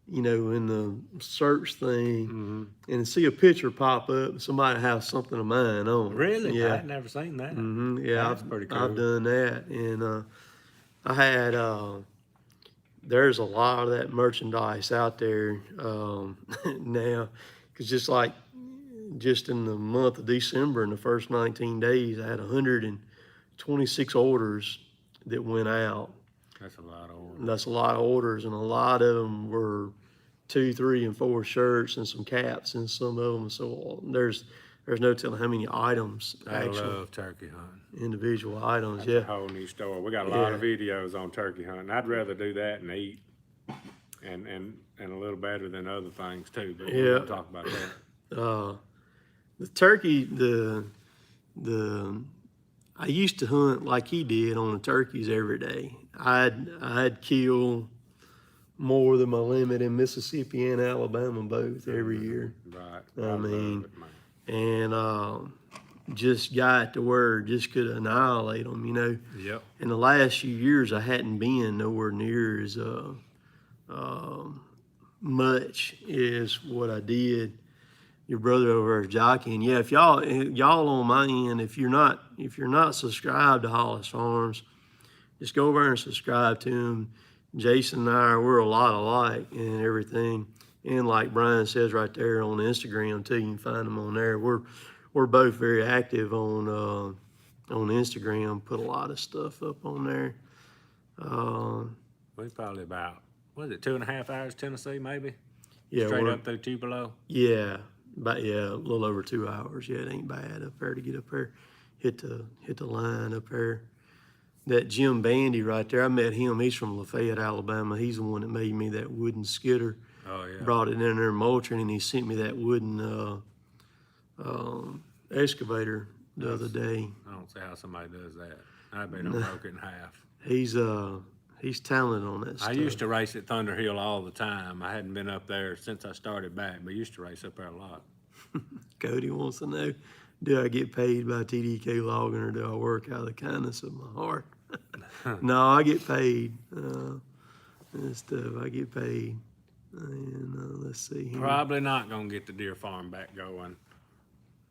you know, in the search thing, and see a picture pop up. Somebody has something of mine on. Really? Yeah. I'd never seen that. Yeah, That's pretty cool. I've done that, and I had. There's a lot of that merchandise out there now, because just in the month of December, in the first 19 days, I had 126 orders that went out. That's a lot of orders. That's a lot of orders, and a lot of them were 2, 3, and 4 shirts and some caps and some of them. So there's no telling how many items, I actual love turkey hunting. individual items. That's a whole new story. We got a lot of videos on turkey hunting. I'd rather do that and eat, and a little better than other things too. But we won't talk about that. The turkey, I used to hunt like he did on the turkeys every day. I'd kill more than my limit in Mississippi and Alabama both every year. Right. I mean, love it, man. and just got to where just could annihilate them, you know. Yep. In the last few years, I hadn't been nowhere near as much as what I did. Your brother over there is jockeying. Yeah, if y'all on my end, if you're not subscribed to Hollis Farms, just go over and subscribe to him. Jason and I, we're a lot alike and everything. And like Brian says right there on Instagram too, you can find them on there. We're both very active on Instagram. Put a lot of stuff up on there. We probably about, what is it, 2.5 hours Tennessee maybe? Yeah, Straight up through Tupelo. Yeah, but yeah, a little over 2 hours. Yeah, it ain't bad up there to get up there, hit the line up there. That Jim Bandy right there, I met him. He's from Lafayette, Alabama. He's the one that made me that wooden skidder. Oh, yeah. Brought it in there Moultrie, and he sent me that wooden excavator the other day. I don't see how somebody does that. I bet I broke it in half. He's talented on that stuff. I used to race at Thunder Hill all the time. I hadn't been up there since I started back, but I used to race up there a lot. Cody wants to know, do I get paid by TDK logging or do I work out of the kindness of my heart? No, I get paid. And stuff, I get paid. And let's see here. Probably not going to get the deer farm back going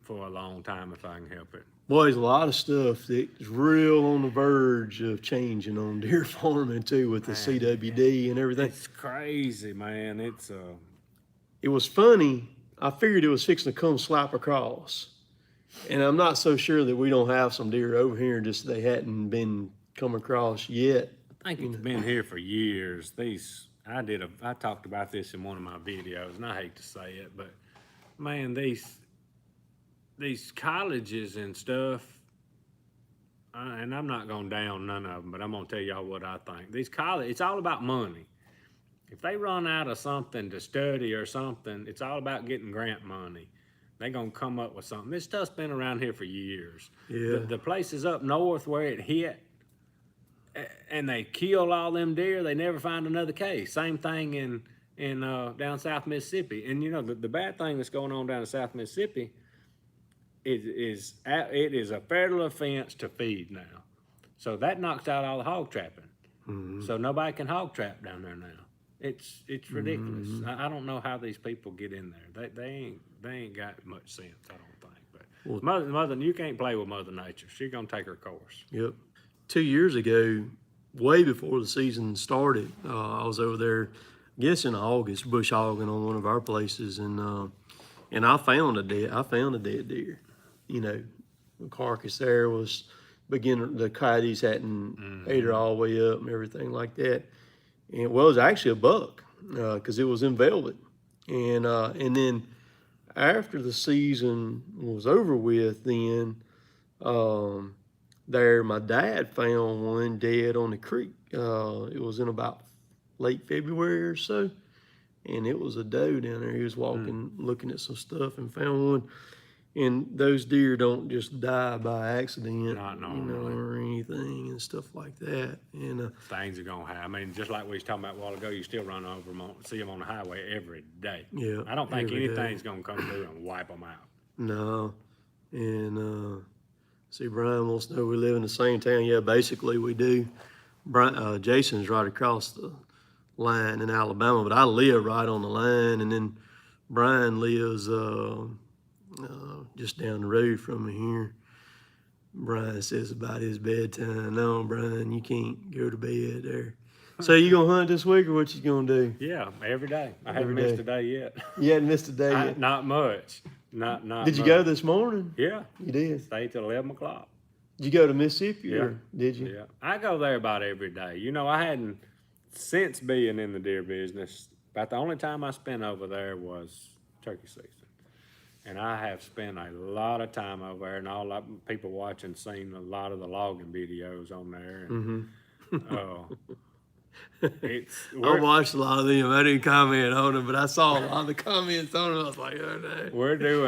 for a long time if I can help it. Boy, there's a lot of stuff that's real on the verge of changing on deer farming too with the CWD and everything. It's crazy, man. It was funny. I figured it was fixing to come slap across. And I'm not so sure that we don't have some deer over here, just they hadn't been come across yet. I think it's been here for years. I talked about this in one of my videos, and I hate to say it, but man, these colleges and stuff, and I'm not going down none of them, but I'm going to tell y'all what I think. It's all about money. If they run out of something to study or something, it's all about getting grant money. They're going to come up with something. This stuff's been around here for years. Yeah. The places up north where it hit, and they kill all them deer, they never find another case. Same thing in down South Mississippi. And you know, the bad thing that's going on down in South Mississippi it is a federal offense to feed now. So that knocks out all the hog trapping. Mm-hmm. So nobody can hog trap down there now. It's ridiculous. Mm-hmm. I don't know how these people get in there. They ain't got much sense, I don't think. But mother, you can't play with Mother Nature. She's gonna take her course. Yep. 2 years ago, way before the season started, I was over there, I guess in August, bush hogging on one of our places, and I found a dead deer. You know, the carcass there was the coyotes hadn't ate her all the way up and everything like that. And it was actually a buck because it was in velvet. And then after the season was over with, then my dad found one dead on the creek. It was in about late February or so, and it was a doe down there. He was walking, looking at some stuff, and found one. And those deer don't just die by accident, or anything and stuff like that. And things are gonna happen. I mean, just like we was talking about a while ago, you still run over them, see them on the highway every day. Yeah, I don't think anything's gonna come through and wipe them out. No, and see, Brian wants to know we live in the same town. Yeah, basically we do. Jason's right across the line in Alabama, but I live right on the line, and then Brian lives just down the road from me here. Brian says about his bedtime. No, Brian, you can't go to bed there. So you gonna hunt this week, or what you gonna do? Yeah, every day. I haven't missed a day yet. You hadn't missed a day yet? Not much. Not. Did you go this morning? Yeah. You did? Stayed till 11 o'clock. Did you go to Mississippi, yeah. Or did you? Yeah. I go there about every day. You know, I hadn't, since being in the deer business, about the only time I spent over there was turkey season. And I have spent a lot of time over there, and all the people watching seen a lot of the logging videos on there. And, I watched a lot of them. I didn't comment on them, but I saw a lot of the comments on them. I was like, oh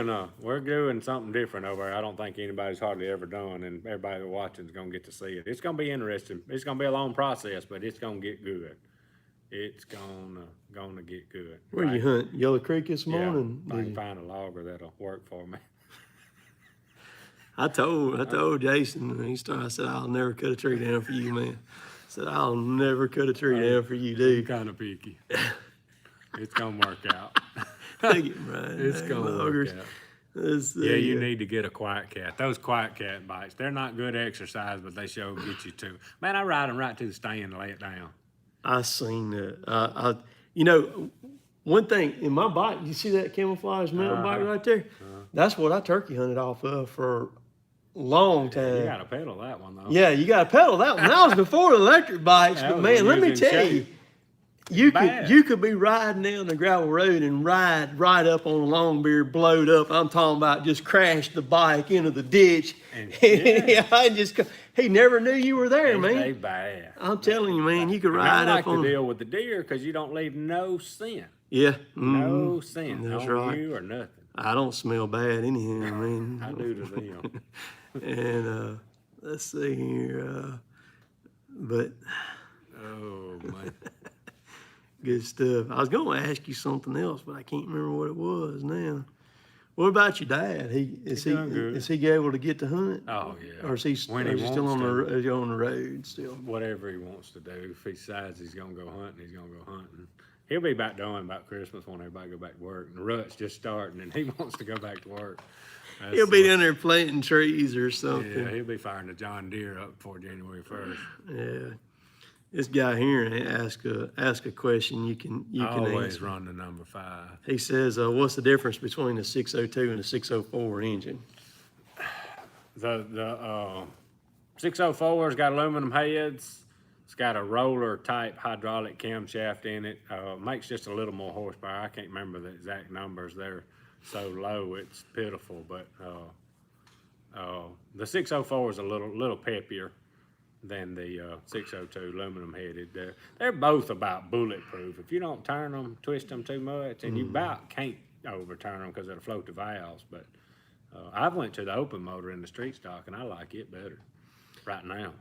no. We're doing something different over there. I don't think anybody's hardly ever done, and everybody that's watching is gonna get to see it. It's gonna be interesting. It's gonna be a long process, but it's gonna get good. It's gonna get good. Where you hunt? Yellow Creek this morning? Yeah, I can find a logger that'll work for me. I told Jason, I said, I'll never cut a tree down for you, man. I said, I'll never cut a tree down for you, dude. Kind of picky. It's gonna work out. It's gonna work out. You need to get a quiet cat. Those quiet cat bites, they're not good exercise, but they sure get you too. Man, I ride them right to the stand and lay it down. I seen that. One thing in my bike, you see that camouflage mountain bike right there? That's what I turkey hunted off of for long time. You got to pedal that one, though. Yeah, you got to pedal that one. That was before the electric bikes. But man, let me tell you, you could be riding down the gravel road and ride right up on a long beard, blowed up. I'm talking about just crash the bike into the ditch. He never knew you were there, man. They bad. I'm telling you, man, you could ride up on. I like to deal with the deer because you don't leave no scent. Yeah. No scent on you or nothing. I don't smell bad anyhow, man. I do to them. And let's see here. But oh man, good stuff. I was going to ask you something else, but I can't remember what it was now. What about your dad? Is he able to get to hunt? Oh yeah. Or is he still on the road still? Whatever he wants to do. If he decides he's gonna go hunting, he's gonna go hunting. He'll be back done about Christmas when everybody go back to work. And the rut's just starting, and he wants to go back to work. He'll be down there planting trees or something. Yeah, he'll be firing the John Deere up before January 1st. Yeah. This guy here ask a question you can always answer. Run the number 5. He says, what's the difference between a 602 and a 604 engine? The 604's got aluminum heads. It's got a roller type hydraulic camshaft in it. Makes just a little more horsepower. I can't remember the exact numbers. They're so low, it's pitiful. But the 604 is a little peppier than the 602 aluminum headed. They're both about bulletproof. If you don't turn them, twist them too much, and you about can't overturn them because it'll float the valves. But I've went to the open motor in the street stock, and I like it better right now.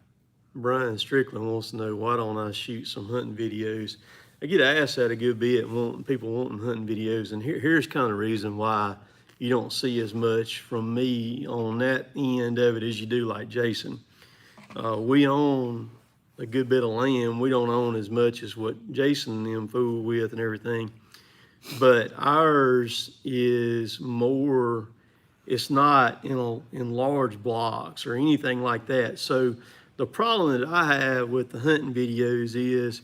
Brian Strickland wants to know, why don't I shoot some hunting videos? I get asked that a good bit, people wanting hunting videos, and here's kind of the reason why you don't see as much from me on that end of it as you do like Jason. We own a good bit of land. We don't own as much as what Jason and them fool with and everything, but ours is more, it's not in large blocks or anything like that. So the problem that I have with the hunting videos is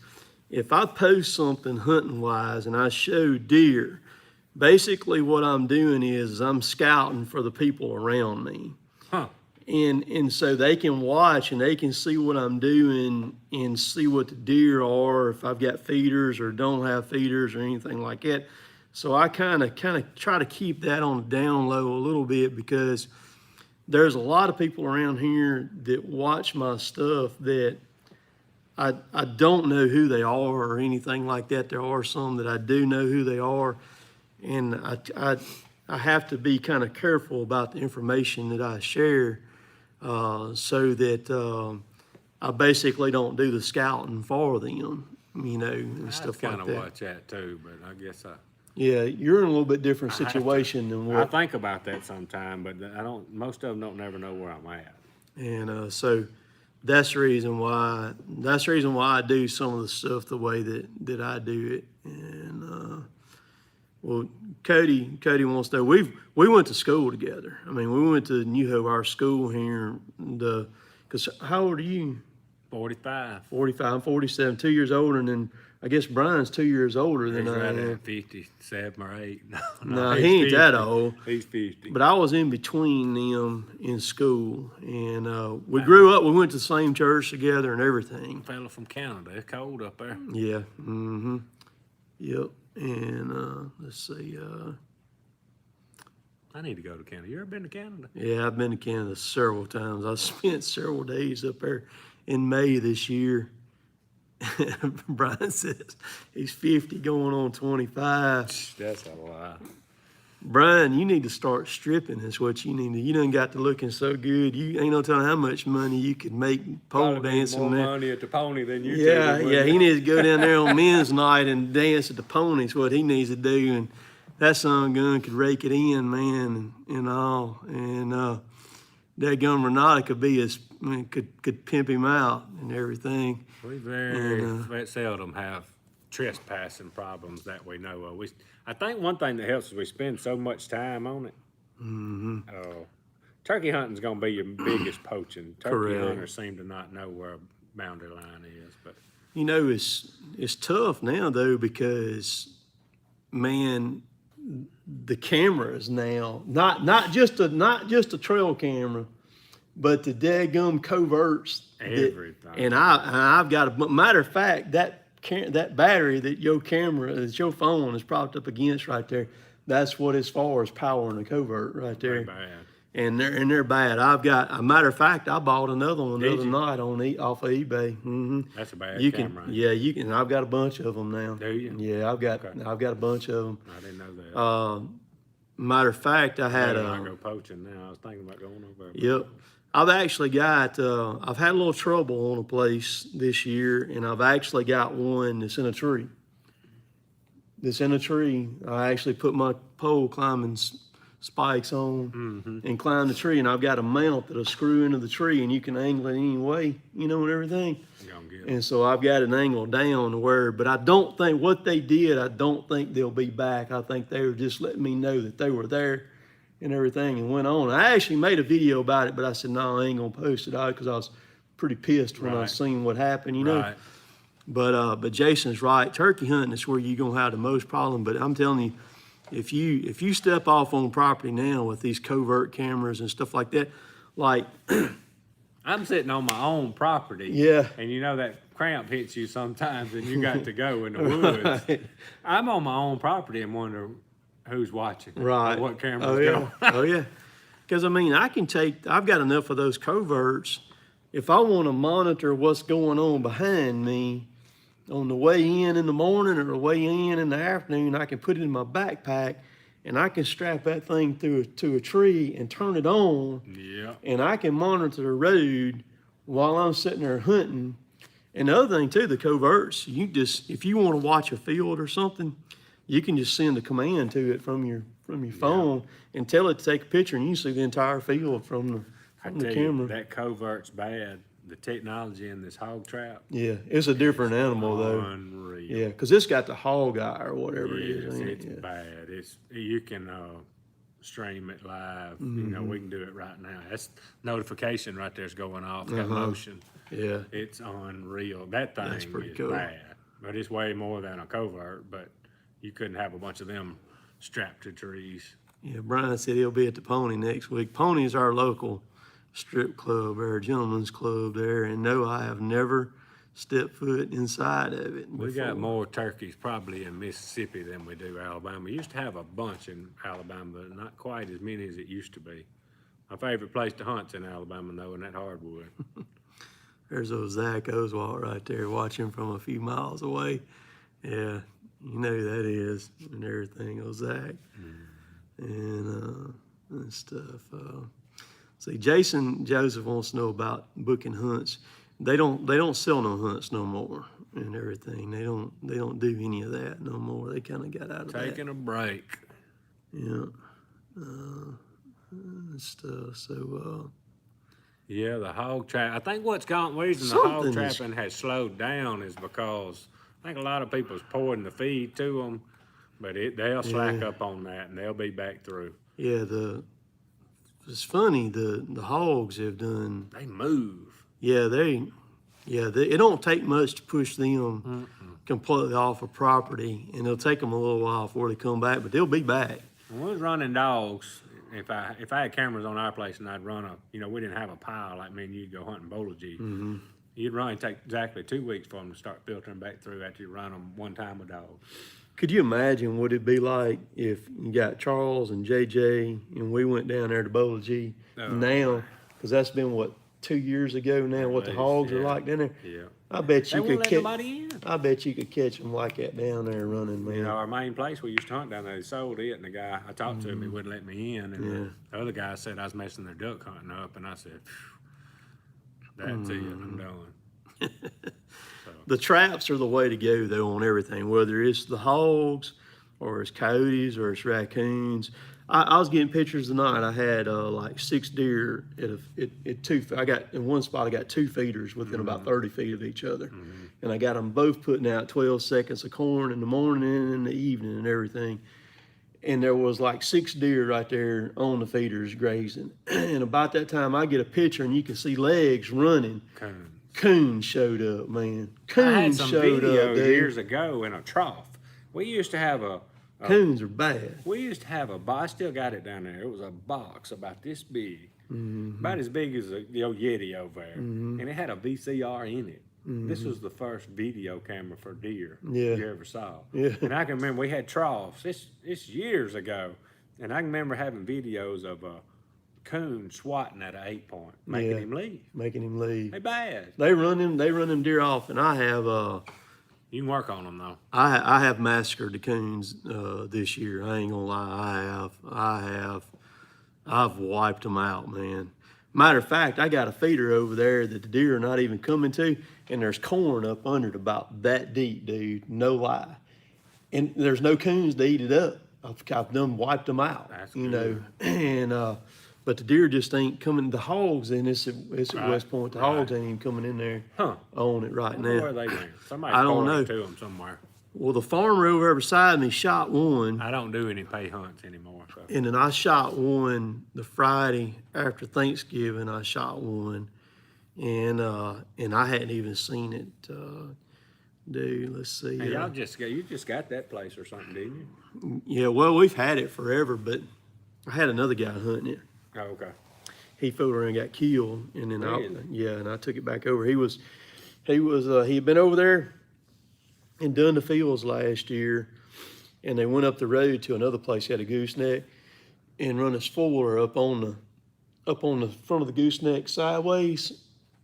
if I post something hunting wise and I show deer, basically what I'm doing is I'm scouting for the people around me. Huh. And so they can watch and they can see what I'm doing and see what the deer are, if I've got feeders or don't have feeders or anything like that. So I kind of try to keep that on the down low a little bit, because there's a lot of people around here that watch my stuff that I don't know who they are or anything like that. There are some that I do know who they are, and I have to be kind of careful about the information that I share, so that I basically don't do the scouting for them, and stuff like that. I kind of watch that too, but I guess yeah, you're in a little bit different situation than what I think about that sometime, but most of them don't never know where I'm at. And so that's the reason why I do some of the stuff the way that I do it. And well, Cody wants to know, we went to school together. I mean, we went to New Hope, our school here. Because how old are you? 45. 45. I'm 47, 2 years older, and then I guess Brian's 2 years older than I am. 57 or 8. No, he ain't 50. that old. He's 50. But I was in between them in school, and we grew up. We went to the same church together and everything. Fella from Canada. It's cold up there. Yeah. Mm-hmm. Yep. And let's see. I need to go to Canada. You ever been to Canada? Yeah, I've been to Canada several times. I spent several days up there in May this year. Brian says he's 50 going on 25. That's a lie. Brian, you need to start stripping. Is what you need to. You done got to looking so good. You ain't no telling how much money you could make pole Probably dancing more there. money at the pony than you Yeah, do. yeah. He needs to go down there on men's night and dance at the ponies. What he needs to do, and that son gun could rake it in, man, and all. And that gun Renata could be his, could pimp him out and everything. We very seldom have trespassing problems that we know of. I think one thing that helps is we spend so much time on it. Mm-hmm. Turkey hunting's gonna be your biggest poaching. Turkey Correct. hunters seem to not know where a boundary line is, but You know, it's tough now though, because man, the cameras now, not just a trail camera, but the daggum coverts. everything. And I've got a matter of fact, that battery that your phone is propped up against right there, that's what it's for, is powering the covert right there. Bad. And they're bad. I've got a matter of fact, I bought another one the Did other you? night off of eBay. Mm-hmm. That's a bad You camera. can, yeah, you can. I've got a bunch of them now. Do you? Yeah, I've got a bunch of them. I didn't know that. Matter of fact, I had I go poaching now. I was thinking about going over there. Yep. I've actually got, I've had a little trouble on a place this year, and I've actually got one that's in a tree. I actually put my pole climbing spikes on and climb the tree, and I've got a mount that'll screw into the tree, and you can angle it any way, and everything. You gonna get 'em. And so I've got an angle down to where, but I don't think what they did, I don't think they'll be back. I think they were just letting me know that they were there and everything, and went on. I actually made a video about it, but I said, no, I ain't gonna post it out because I was pretty pissed when I Right. seen what happened, you know. Right. But Jason's right. Turkey hunting is where you're gonna have the most problem. But I'm telling you, if you step off on property now with these covert cameras and stuff like that, like I'm sitting on my own property. Yeah. And that cramp hits you sometimes and you got to go in the woods. Right. I'm on my own property and wonder who's watching. Right. Or what camera's Oh yeah. going. Oh yeah. Because I've got enough of those coverts. If I want to monitor what's going on behind me on the way in the morning or the way in the afternoon, I can put it in my backpack and I can strap that thing to a tree and turn it on. Yeah. And I can monitor the road while I'm sitting there hunting. And the other thing too, the coverts, if you want to watch a field or something, you can just send a command to it from your phone and tell it to take a picture, and you can see the entire field from the camera. That covert's bad. The technology in this hog trap. Yeah, it's a different animal though. Unreal. Yeah, because it's got the hog eye or whatever it Yes, is. ain't it's it? bad. You can stream it live. We can do it right now. That's notification right there's going off. Got motion. Yeah. It's unreal. That thing That's pretty is cool. bad, but it's way more than a covert. But you couldn't have a bunch of them strapped to trees. Yeah, Brian said he'll be at the Pony next week. Pony is our local strip club, our gentleman's club there, and no, I have never stepped foot inside of it before. We got more turkeys probably in Mississippi than we do Alabama. We used to have a bunch in Alabama, but not quite as many as it used to be. My favorite place to hunt's in Alabama, though, and that hardwood. There's old Zach Oswald right there watching from a few miles away. Yeah, you know who that is and everything, old Zach. And stuff. See, Jason Joseph wants to know about booking hunts. They don't sell no hunts no more and everything. They don't do any of that no more. They kind of got out of Taking a break. that. Yeah. And stuff. So. Yeah, the hog trap. I think reason the hog Something is- trapping has slowed down is because I think a lot of people's pouring the feed to them, but they'll slack up on that and they'll be back through. Yeah, it's funny, the hogs have done, They move. it don't take much to push them completely off of property, and it'll take them a little while before they come back, but they'll be back. When we was running dogs, if I had cameras on our place and I'd run we didn't have a pile like me and you'd go hunting Bowler G. It'd take exactly 2 weeks for them to start filtering back through after you run them one time with dogs. Could you imagine what it'd be like if you got Charles and JJ and we went down there to Bowler G now, because that's been, 2 years ago now, what the least, hogs are yeah. like down there? Yeah. I bet They you won't could let catch. nobody in. I bet you could catch them like that down there running, man. You know, our main place we used to hunt down there, they sold it, and the guy I talked to him, he wouldn't let me in, and the other guy said I was messing their duck hunting up, and I said, "That's it, I'm done." The traps are the way to go, though, on everything, whether it's the hogs or it's coyotes or it's raccoons. I was getting pictures tonight. I had like 6 deer at two. I got in one spot. I got 2 feeders within about 30 feet of each other, and I got them both putting out 12 seconds of corn in the morning and in the evening and everything. And there was like 6 deer right there on the feeders grazing. And about that time, I get a picture and you can see legs running. Coons showed up, man. I had Coons some showed video up, dude. years ago in a trough. We used to have a Coons are bad. We used to have I still got it down there. It was a box about this big, about as big as the old Yeti over there, and it had a VCR in it. This was the first video camera for deer you ever saw. Yeah. And I can remember we had troughs. It's years ago, and I can remember having videos of a coon swatting at an 8-point, making him leave. Making him leave. They bad. They run them deer off, and I have You can work on them though. I have massacred the coons this year. I ain't gonna lie, I've wiped them out, man. Matter of fact, I got a feeder over there that the deer are not even coming to, and there's corn up under it about that deep, dude. No lie. And there's no coons to eat it up. I've done wiped them out. That's you good. know, and but the deer just ain't coming. The hogs, and it's at West Point. The hogs ain't even coming in there on it right now. Where are they went? Somebody I don't know. to them somewhere. Well, the farmer over beside me shot one. I don't do any pay hunts anymore. So. And then I shot one the Friday after Thanksgiving. I shot one, and I hadn't even seen it. Dude, let's see. Hey, you just got that place or something, didn't you? Yeah, well, we've had it forever, but I had another guy hunting it. Oh, okay. He fooled around and got killed, and then and I took it back over. He had been over there and done the fields last year, and they went up the road to another place. He had a gooseneck and run a spoiler up on the front of the gooseneck sideways.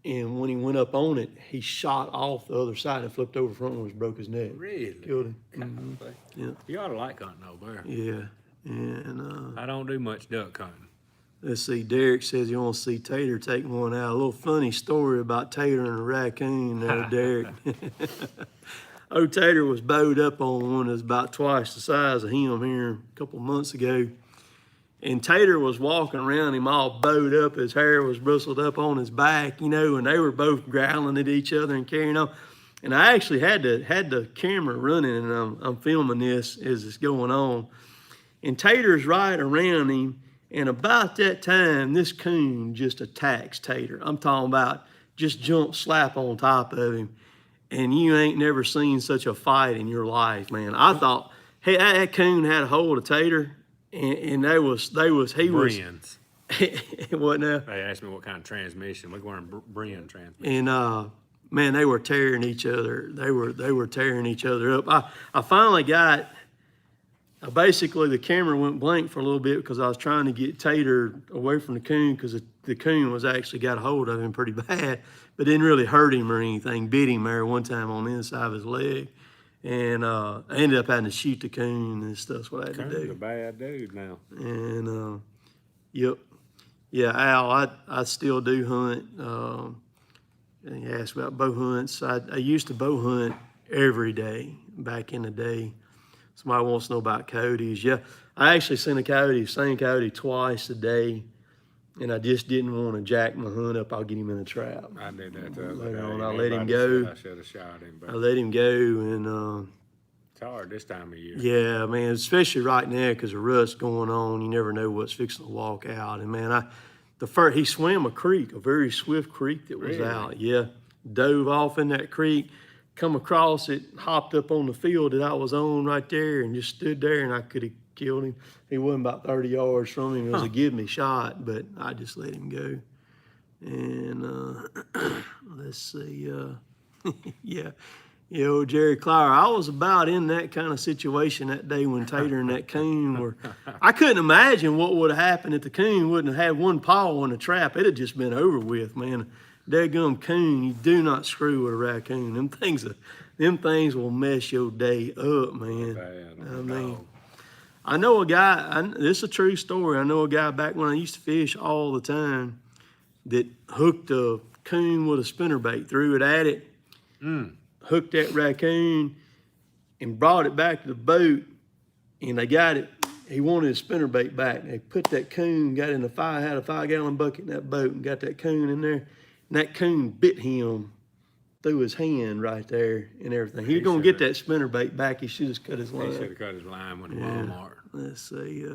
And when he went up on it, he shot off the other side and flipped over frontwards, broke his neck. Really? Killed him. Yeah. You ought to like hunting over there. Yeah. And I don't do much duck hunting. let's see, Derek says he wants to see Tater take one out. A little funny story about Tater and a raccoon there, Derek. Old Tater was bowed up on one that's about twice the size of him here a couple months ago. And Tater was walking around him all bowed up. His hair was bristled up on his back, you know, and they were both growling at each other and carrying on. And I actually had the camera running, and I'm filming this as it's going on. And Tater's right around him, and about that time, this coon just attacks Tater. I'm talking about just jump slap on top of him. And you ain't never seen such a fight in your life, man. I thought, hey, that coon had a hold of Tater. And he was. Briennes. What now? They asked me what kind of transmission. We're going Brienne transmission. And man, they were tearing each other. They were tearing each other up. I finally got. Basically, the camera went blank for a little bit because I was trying to get Tater away from the coon because the coon was actually got a hold of him pretty bad, but didn't really hurt him or anything. Bit him there one time on the inside of his leg. And I ended up having to shoot the coon and stuff's what I had to do. Coon's a bad dude now. And yep, yeah, Al, I still do hunt. And you asked about bow hunts. I used to bow hunt every day back in the day. Somebody wants to know about coyotes. Yeah, I actually seen same coyote twice a day. And I just didn't want to jack my hunt up. I'll get him in a trap. I did that too. Later on, I let him go. I should have shot him. But I let him go, and it's hard this time of year. yeah, man, especially right now because the rut's going on. You never know what's fixing to walk out. And man, he swam a creek, a very swift creek that was out. Yeah, dove off in that creek, come across it, hopped up on the field that I was on right there, and just stood there, and I could have killed him. He wasn't about 30 yards from him. It was a give me shot, but I just let him go. And let's see, yeah. old Jerry Clower. I was about in that kind of situation that day when Tater and that coon were. I couldn't imagine what would have happened if the coon wouldn't have had one paw on the trap. It'd have just been over with, man. Daggum coon, you do not screw with a raccoon. Them things will mess your day up, man. Bad, I mean, I know a guy. This is a true story. I know a guy back when I used to fish all the time that hooked a coon with a spinnerbait, threw it at it, hooked that raccoon, and brought it back to the boat. And they got it. He wanted his spinnerbait back. They put that coon, got in the fire, had a 5-gallon bucket in that boat, and got that coon in there. And that coon bit him through his hand right there and everything. He was gonna get that spinnerbait back. He should have cut his line. He should have cut his line with Walmart. Let's see.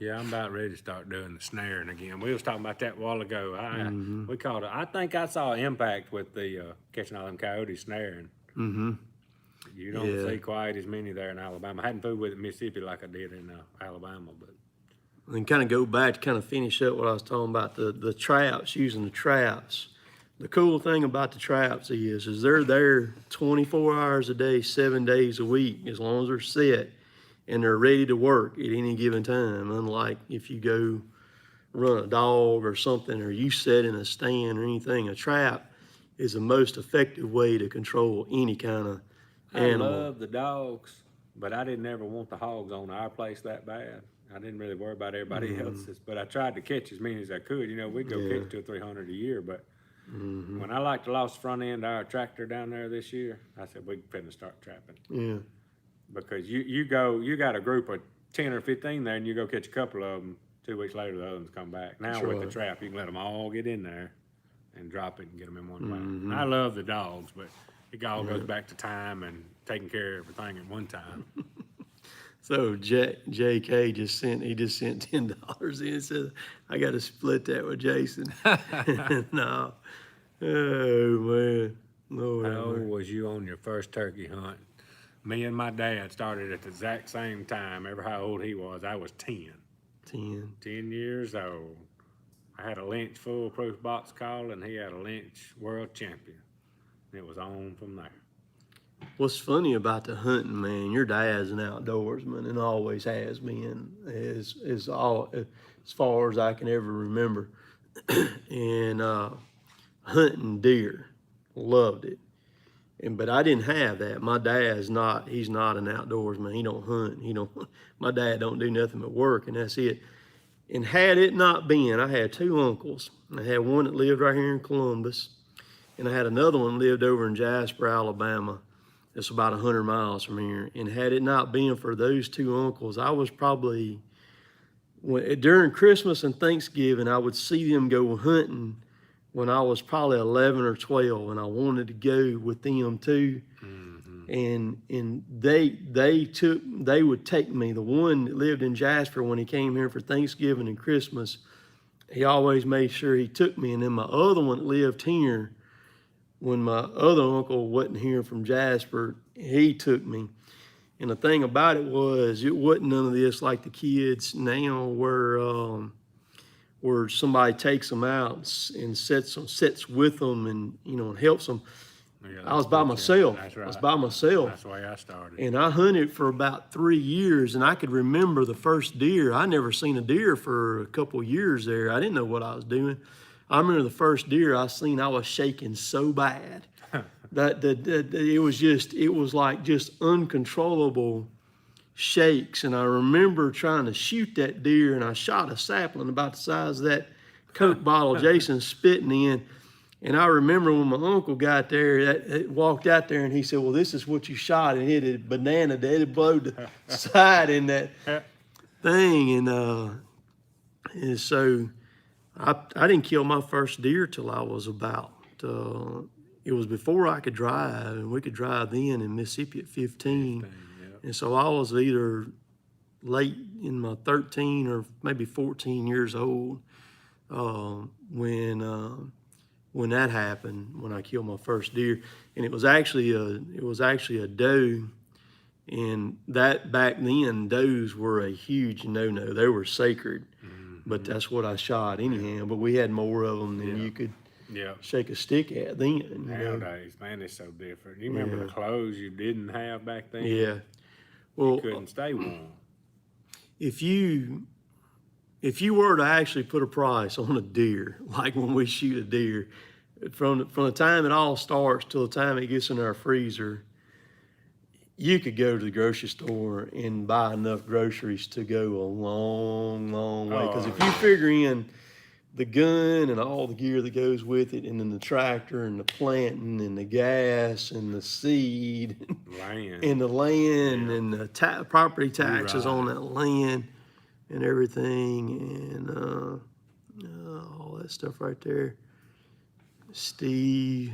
Yeah, I'm about ready to start doing the snaring again. We was talking about that a while ago. We caught it. I think I saw an impact with the catching all them coyotes snaring. You don't see quite as many there in Alabama. I hadn't fooled with it in Mississippi like I did in Alabama, but. And kind of go back to kind of finish up what I was talking about, the traps, using the traps. The cool thing about the traps is they're there 24 hours a day, 7 days a week, as long as they're set and they're ready to work at any given time. Unlike if you go run a dog or something, or you set in a stand or anything, a trap is the most effective way to control any kind of animal. I love the dogs, but I didn't ever want the hogs on our place that bad. I didn't really worry about everybody else's, but I tried to catch as many as I could. You know, we'd go catch 200 or 300 a year, but when I lost the front end of our tractor down there this year, I said, we're finna start trapping. Yeah. Because you got a group of 10 or 15 there, and you go catch a couple of them. 2 weeks later, the other ones come back. Now with the trap, you can let them all get in there and drop it and get them in one round. I love the dogs, but it all goes back to time and taking care of everything at one time. So JK just sent $10 in and said, I got to split that with Jason. No. Oh, man. Lord, How old was you on your first turkey hunt? Me and my dad started at the exact same time. Ever how old he was, I was 10. 10. 10 years old. I had a Lynch foolproof box call, and he had a Lynch world champion. It was on from there. What's funny about the hunting, man, your dad's an outdoorsman and always has been, as far as I can ever remember. And hunting deer, loved it. But I didn't have that. My dad's he's not an outdoorsman. He don't hunt. My dad don't do nothing but work, and that's it. And had it not been, I had 2 uncles. I had one that lived right here in Columbus, and I had another one that lived over in Jasper, Alabama. It's about 100 miles from here. And had it not been for those 2 uncles, I was probably, during Christmas and Thanksgiving, I would see them go hunting when I was probably 11 or 12, and I wanted to go with them too. And they would take me. The one that lived in Jasper, when he came here for Thanksgiving and Christmas, he always made sure he took me. And then my other one that lived here, when my other uncle wasn't here from Jasper, he took me. And the thing about it wasn't none of this like the kids now where somebody takes them out and sits with them and helps them. Yeah, I was by myself. That's right. I was by myself. That's the way I started. And I hunted for about 3 years, and I could remember the first deer. I never seen a deer for a couple of years there. I didn't know what I was doing. I remember the first deer I seen, I was shaking so bad that it was like just uncontrollable shakes. And I remember trying to shoot that deer, and I shot a sapling about the size of that Coke bottle Jason's spitting in. And I remember when my uncle got there, walked out there, and he said, well, this is what you shot, and it had a banana that it blowed the side in that thing. And so I didn't kill my first deer till I was about, it was before I could drive, and we could drive then in Mississippi at 15. And so I was either late in my 13 or maybe 14 years old when that happened, when I killed my first deer. And it was actually a doe. And that back then, does were a huge no-no. They were sacred. But that's what I shot anyhow. But we had more of them than you could Yeah. shake a stick at then. You know? Nowadays, man, it's so different. You remember the clothes you didn't have back then? Yeah. You Well, couldn't stay warm. if you were to actually put a price on a deer, like when we shoot a deer, from the time it all starts till the time it gets in our freezer, you could go to the grocery store and buy enough groceries to go a long, long way. Because if you figure in the gun and all the gear that goes with it, and then the tractor and the planting and the gas and the seed Land. and the land and the property taxes right. on that land and everything and all that stuff right there. Steve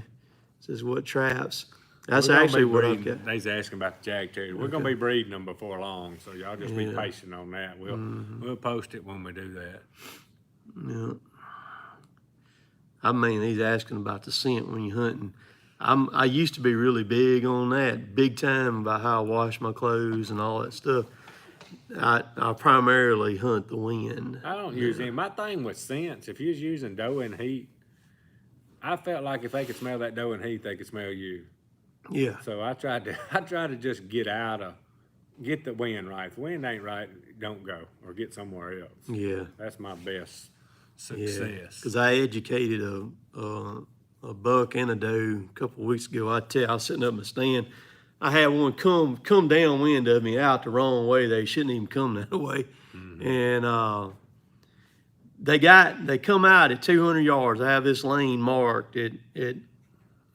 says, what traps? That's We're gonna actually be what I've breeding. got. They's asking about the jag terrier. We're gonna be breeding them before long, so y'all just be patient on that. We'll post it when we do that. Yeah. I mean, he's asking about the scent when you're hunting. I used to be really big on that, big time about how I wash my clothes and all that stuff. I primarily hunt the wind. I don't use any. My thing with scents, if you was using doe and heat, I felt like if they could smell that doe and heat, they could smell you. Yeah. So I tried to just get the wind right. If the wind ain't right, don't go or get somewhere else. Yeah. That's my best success. Because I educated a buck and a doe a couple of weeks ago. I was sitting up in the stand. I had one come downwind of me out the wrong way. They shouldn't even come that way. And they come out at 200 yards. I have this lane marked at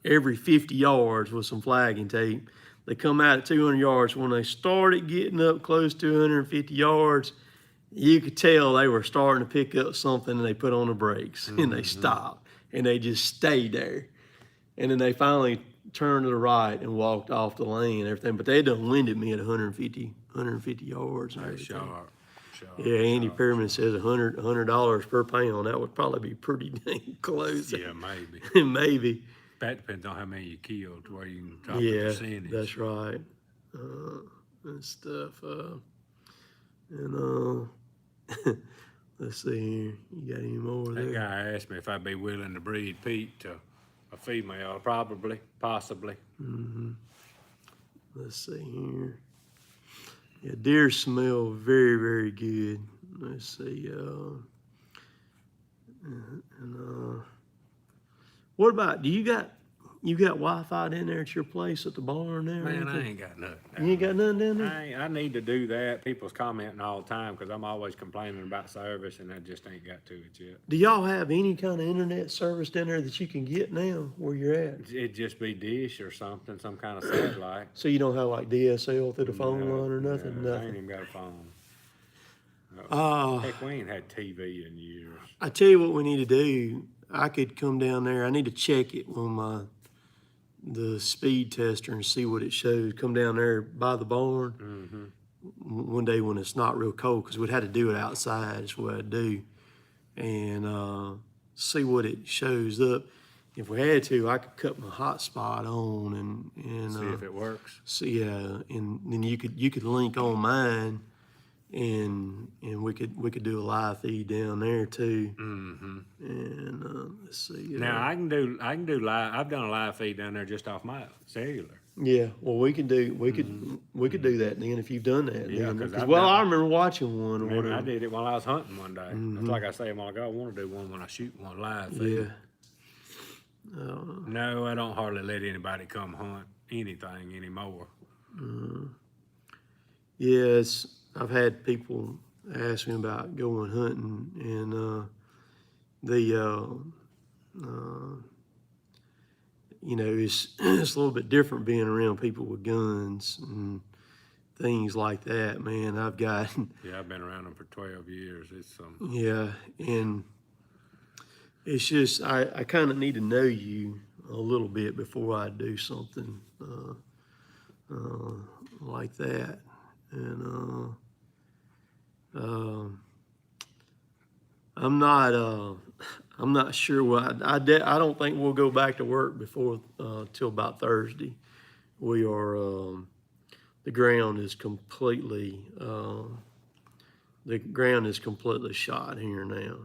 every 50 yards with some flagging tape. They come out at 200 yards. When they started getting up close to 150 yards, you could tell they were starting to pick up something, and they put on the brakes and they stopped and they just stayed there. And then they finally turned to the right and walked off the lane and everything. But they done winded me at 150 yards and everything. Sharp. Yeah, Andy Pearman says $100 per pound. That would probably be pretty dang close. Yeah, maybe. Maybe. That depends on how many you killed, to where you can drop the Yeah, percentage. that's right. And stuff. And let's see here. You got any more That there? guy asked me if I'd be willing to breed Pete to a female. Probably, possibly. Let's see here. Yeah, deer smell very, very good. Let's see. What about, you got Wi-Fi in there at your place at the barn there? Man, I ain't got nothing. You ain't got nothing down there? I need to do that. People's commenting all the time because I'm always complaining about service, and I just ain't got to it yet. Do y'all have any kind of internet service down there that you can get now where you're at? It'd just be dish or something, some kind of satellite. So you don't have like DSL through the phone line or nothing? No, I ain't Nothing. even got a phone. Uh, Heck, we ain't had TV in years. I tell you what we need to do. I could come down there. I need to check it on the speed tester and see what it shows. Come down there by the barn one day when it's not real cold, because we'd have to do it outside is what I'd do, and see what it shows up. If we had to, I could cut my hotspot on and See if it works. see, and then you could link on mine, and we could do a live feed down there too. And let's see. Now I can do live. I've done a live feed down there just off my cellular. Yeah, well, we could do that then if you've done that. Yeah, then. 'cause 'Cause, I've well, done- I remember watching one or Man, whatever. I did it while I was hunting one day. It's like I say a while ago, I want to do one when I shoot one live feed. Yeah. No, I don't hardly let anybody come hunt anything anymore. Yes, I've had people ask me about going hunting, and you know, it's it's a little bit different being around people with guns and things like that. Man, I've got Yeah, I've been around them for 12 years. It's yeah, and it's just I kind of need to know you a little bit before I do something like that, and I'm not sure what I don't think we'll go back to work before till about Thursday. We are the ground is completely shot here now.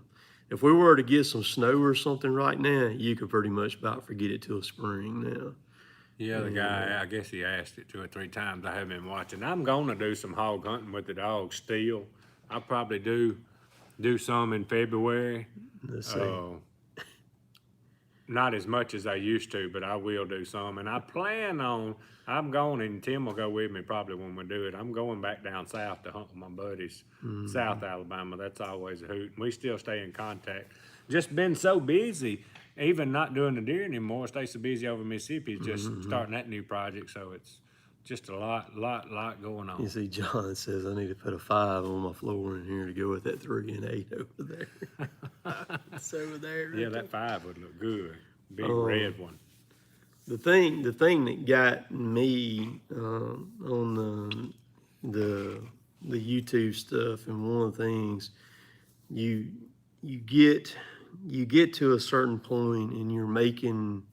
if we were to get some snow or something right now, you could pretty much about forget it till spring now. Yeah, the guy, I guess he asked it 2 or 3 times. I haven't been watching. I'm gonna do some hog hunting with the dogs still. I'll probably do some in February. Let's see. Not as much as I used to, but I will do some. And I plan on, I'm going, and Tim will go with me probably when we do it. I'm going back down south to hunt with my buddies, South Alabama. That's always a hoot. And we still stay in contact. Just been so busy, even not doing the deer anymore. Stay so busy over Mississippi, just starting that new project. So it's just a lot going on. You see, John says I need to put a 5 on my floor in here to go with that 3 and 8 over there. It's over there. Right Yeah, that 5 would look good. Big red one. The thing that got me on the YouTube stuff, and one of the things you get to a certain point and you're making,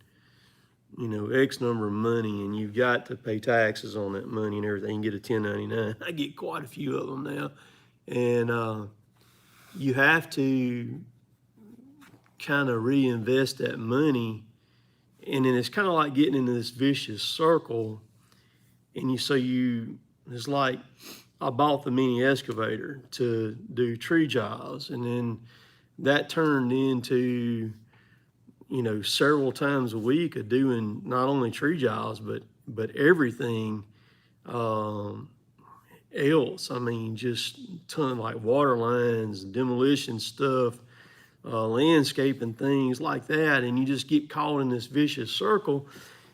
you know, X number of money, and you've got to pay taxes on that money and everything. You get a 1099. I get quite a few of them now, and you have to kind of reinvest that money, and then it's kind of like getting into this vicious circle. And it's like I bought the mini excavator to do tree jobs, and then that turned into, you know, several times a week of doing not only tree jobs but everything else. I mean, just ton like water lines, demolition stuff, landscaping, things like that, and you just get caught in this vicious circle.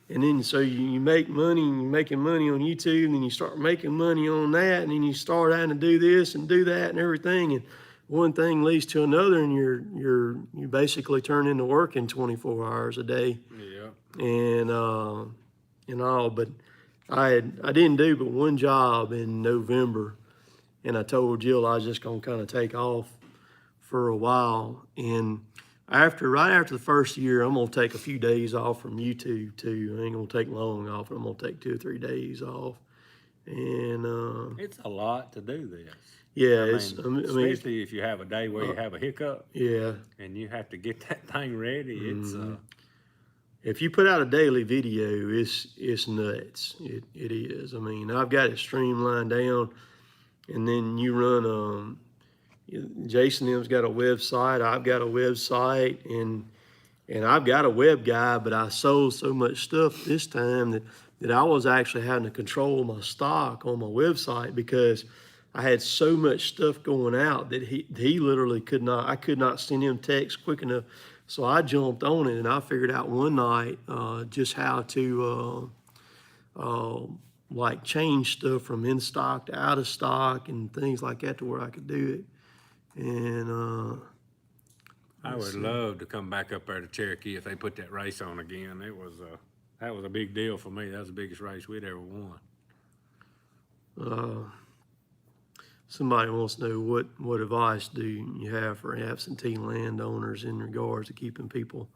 And then so you make money, and you're making money on YouTube, and then you start making money on that, and then you start having to do this and do that and everything, and one thing leads to another, and you basically turn into working 24 hours a day. Yeah. And all, but I didn't do but one job in November, and I told Jill I was just gonna kind of take off for a while. And right after the first year, I'm gonna take a few days off from YouTube too. I ain't gonna take long off, but I'm gonna take 2 or 3 days off. And It's a lot to do this. yeah, I mean, especially if you have a day where you have a hiccup. Yeah. And you have to get that thing ready. It's if you put out a daily video, it's nuts. It is. I mean, I've got it streamlined down, and then you run. Jason them's got a website. I've got a website, and I've got a web guy, but I sold so much stuff this time that I was actually having to control my stock on my website, because I had so much stuff going out that he literally could not. I could not send him text quick enough. So I jumped on it, and I figured out one night just how to like change stuff from in stock to out of stock and things like that to where I could do it. And I would love to come back up there to Cherokee if they put that race on again. That was a big deal for me. That was the biggest race we'd ever won. Somebody wants to know what advice do you have for absentee landowners in regards to keeping people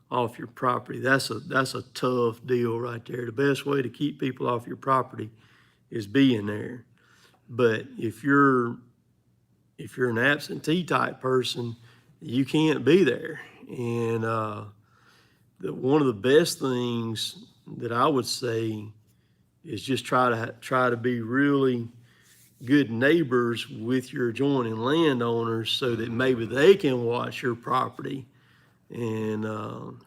off your property? That's a tough deal right there. The best way to keep people off your property is being there. But if you're an absentee type person, you can't be there. And one of the best things that I would say is just try to be really good neighbors with your adjoining landowners, so that maybe they can watch your property. And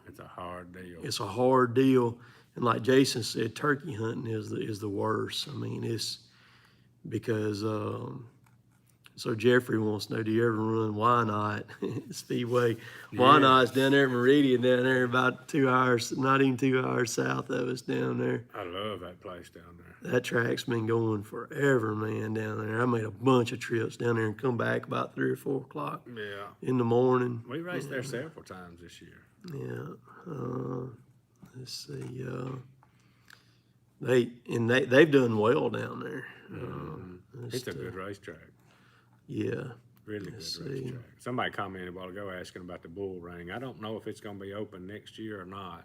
it's a hard deal. It's a hard deal. And like Jason said, turkey hunting is the worst. I mean, it's because so Jeffrey wants to know, do you ever run Why Not Speedway? Yeah. Why Not's down there at Meridian, down there about 2 hours, not even 2 hours south of us down there. I love that place down there. That track's been going forever, man, down there. I made a bunch of trips down there and come back about 3 or 4 o'clock in the morning. We raced there several times this year. Yeah. Let's see. They've done well down there. It's a good racetrack. Yeah. Really good racetrack. Somebody commented a while ago asking about the bull ring. I don't know if it's going to be open next year or not.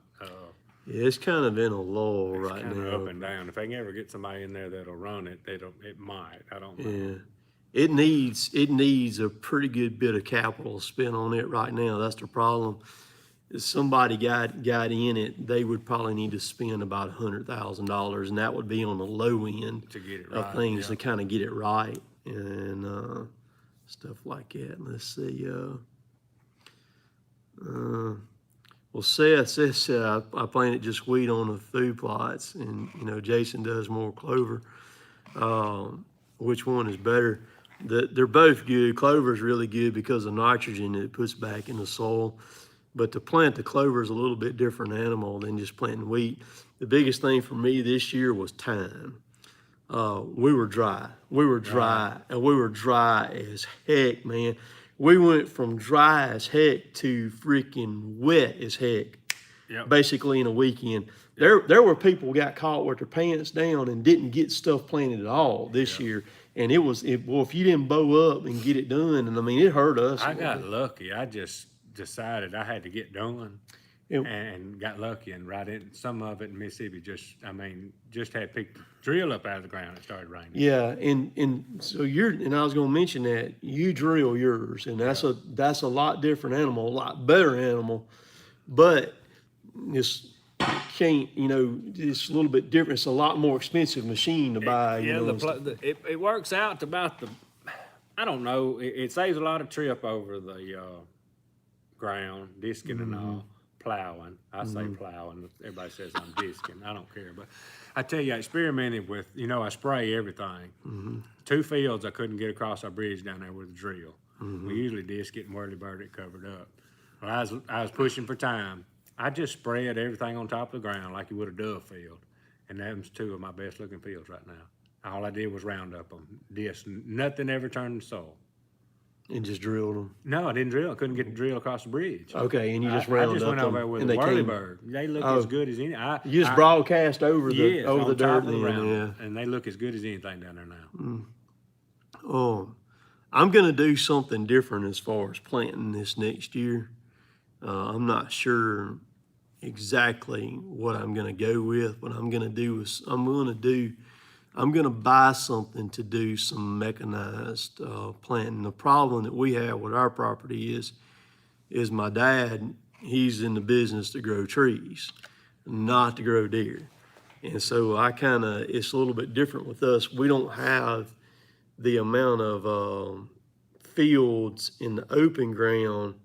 Yeah, it's kind of in a lull right kind now. of up and down. If they can ever get somebody in there that'll run it, it might. I don't know. Yeah. it needs a pretty good bit of capital spent on it right now. That's the problem. If somebody got in it, they would probably need to spend about $100,000, and that would be on the low end To get it of right, things yeah. to kind of get it right and stuff like that. Let's see. Well, Seth said I planted just wheat on the food plots, and Jason does more clover. Which one is better? They're both good. Clover is really good because of nitrogen it puts back in the soil. But to plant the clover is a little bit different animal than just planting wheat. The biggest thing for me this year was time. We were dry. And we were dry as heck, man. We went from dry as heck to freaking wet as heck. Yep. Basically in a weekend. There were people who got caught with their pants down and didn't get stuff planted at all this year. And if you didn't bow up and get it done, and I mean, it hurt us. I got lucky. I just decided I had to get done and got lucky and right in some of it in Mississippi just had picked drill up out of the ground. It started raining. Yeah, and so and I was going to mention that you drill yours, and that's a lot different animal, a lot better animal, but it's can't it's a little bit different. It's a lot more expensive machine to buy. It works out to about I don't know. It saves a lot of trip over the ground, disking and all. Plowing. I say plowing. Everybody says I'm disking. I don't care. But I tell you, I experimented with, I spray everything. 2 fields I couldn't get across our bridge down there with a drill. We usually disc it and whirly bird it covered up. Well, I was pushing for time. I just spread everything on top of the ground like you would a dove field. And them's 2 of my best looking fields right now. All I did was round up them. Nothing ever turned to soil. And just drilled them. No, I didn't drill. I couldn't get the drill across the bridge. Okay, and you just rounded up. I just went over there with a whirlybird. They look as good as any. You just broadcast over the dirt then, and they look as good as anything down there now. I'm going to do something different as far as planting this next year. I'm not sure exactly what I'm going to go with. What I'm going to do is I'm going to buy something to do some mechanized planting. The problem that we have with our property is my dad, he's in the business to grow trees, not to grow deer. And so it's a little bit different with us. We don't have the amount of fields in the open ground,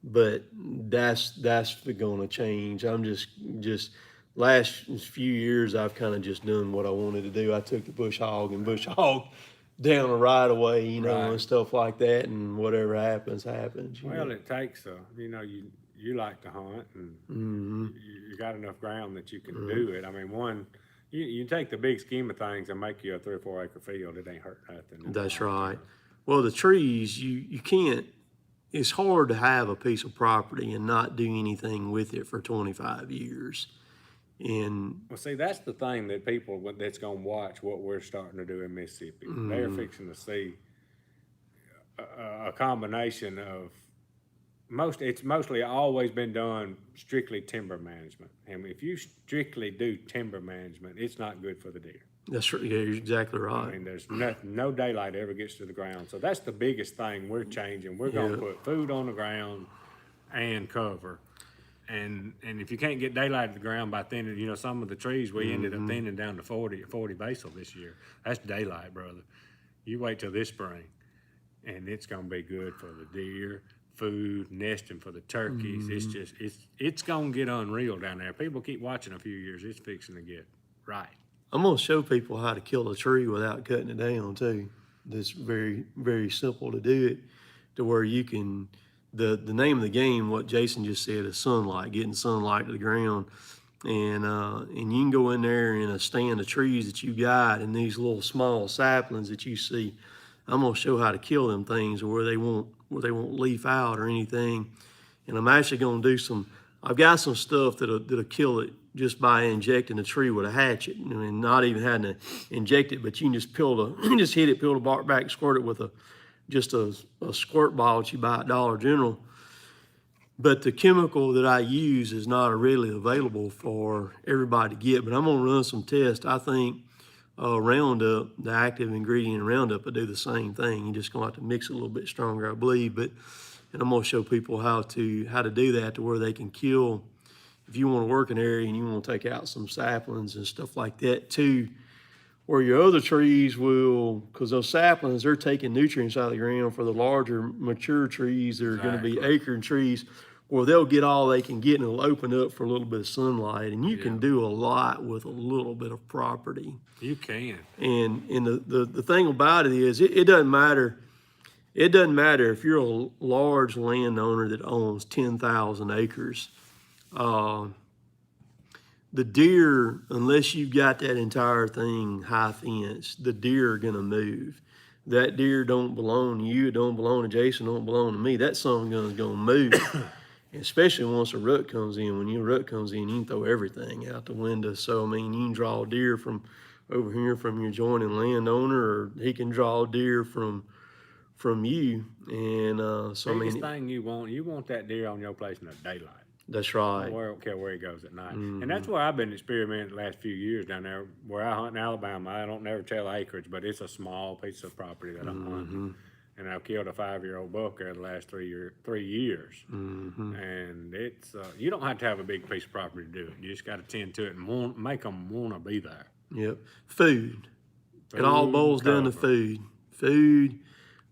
but that's going to change. I'm just last few years, I've kind of just done what I wanted to do. I took the bush hog down the right of way, and stuff like that, and whatever happens. Well, it takes you like to hunt, and you got enough ground that you can do it. I mean, you take the big scheme of things and make you a 3 or 4 acre field. It ain't hurt nothing. That's right. Well, the trees, you can't. It's hard to have a piece of property and not do anything with it for 25 years. Well, see, that's the thing that people that's going to watch what we're starting to do in Mississippi. They're fixing to see a combination of it's mostly always been done strictly timber management. And if you strictly do timber management, it's not good for the deer. That's right. Yeah, you're exactly right. I mean, there's no daylight ever gets to the ground. So that's the biggest thing we're changing. We're going to put food on the ground and cover. And if you can't get daylight at the ground by thinning, some of the trees we ended up thinning down to 40 basil this year. That's daylight, brother. You wait till this spring, and it's gonna be good for the deer, food, nesting for the turkeys. It's gonna get unreal down there. People keep watching a few years. It's fixing to get right. I'm gonna show people how to kill a tree without cutting it down too. It's very, very simple to do it, to where you can. The name of the game, what Jason just said, is sunlight, getting sunlight to the ground. And you can go in there in a stand of trees that you got and these little small saplings that you see. I'm gonna show how to kill them things where they won't leaf out or anything. And I'm actually gonna do I've got some stuff that'll kill it just by injecting the tree with a hatchet. And not even having to inject it, but you can just hit it, peel the bark back, squirt it with a squirt bottle that you buy at Dollar General. But the chemical that I use is not readily available for everybody to get. But I'm gonna run some tests. I think Roundup, the active ingredient in Roundup, will do the same thing. You're just gonna have to mix it a little bit stronger, I believe. And I'm gonna show people how to do that to where they can kill. If you want to work an area and you want to take out some saplings and stuff like that too, where your other trees will, because those saplings, they're taking nutrients out of the ground for the larger mature trees that are going to be acre trees, where they'll get all they can get and it'll open up for a little bit of sunlight. And you can do a lot with a little bit of property. You can. And the thing about it is, it doesn't matter. It doesn't matter if you're a large landowner that owns 10,000 acres. The deer, unless you've got that entire thing high fenced, the deer are gonna move. That deer don't belong to you, it don't belong to Jason, don't belong to me. That son gun's gonna move. Especially once a rut comes in. When your rut comes in, you can throw everything out the window. So, I mean, you can draw deer from over here from your joining landowner, or he can draw deer from you. And so, I mean, thing you want that deer on your place in the daylight. That's right. I don't care where he goes at night. And that's where I've been experimenting the last few years down there. Where I hunt in Alabama, I don't never tell acreage, but it's a small piece of property that I'm hunting. And I've killed a 5-year-old buck there the last 3 years. And it's you don't have to have a big piece of property to do it. You just got to tend to it and make them want to be there. Yep. Food. It all boils down to food.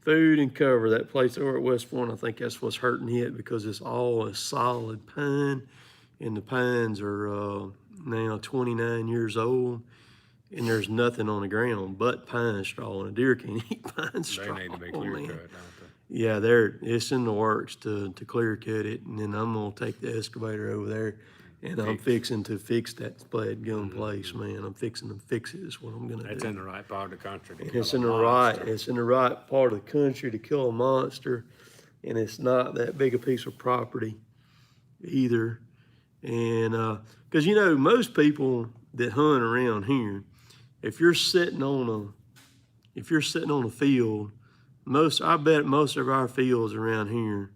Food and cover. That place over at West Point, I think that's what's hurting it, because it's all a solid pine, and the pines are now 29 years old, and there's nothing on the ground but pine straw, and a deer can't eat pine straw. They need to be clear cut, don't they? Yeah, it's in the works to clear cut it, and then I'm gonna take the excavator over there, and I'm fixing to fix that splayed gum place, man. I'm fixing to fix it is what I'm gonna do. It's in the right part of the country to kill It's in the right part of the country to kill a monster, and it's not that big a piece of property either. And because most people that hunt around here, if you're sitting on a field, I bet most of our fields around here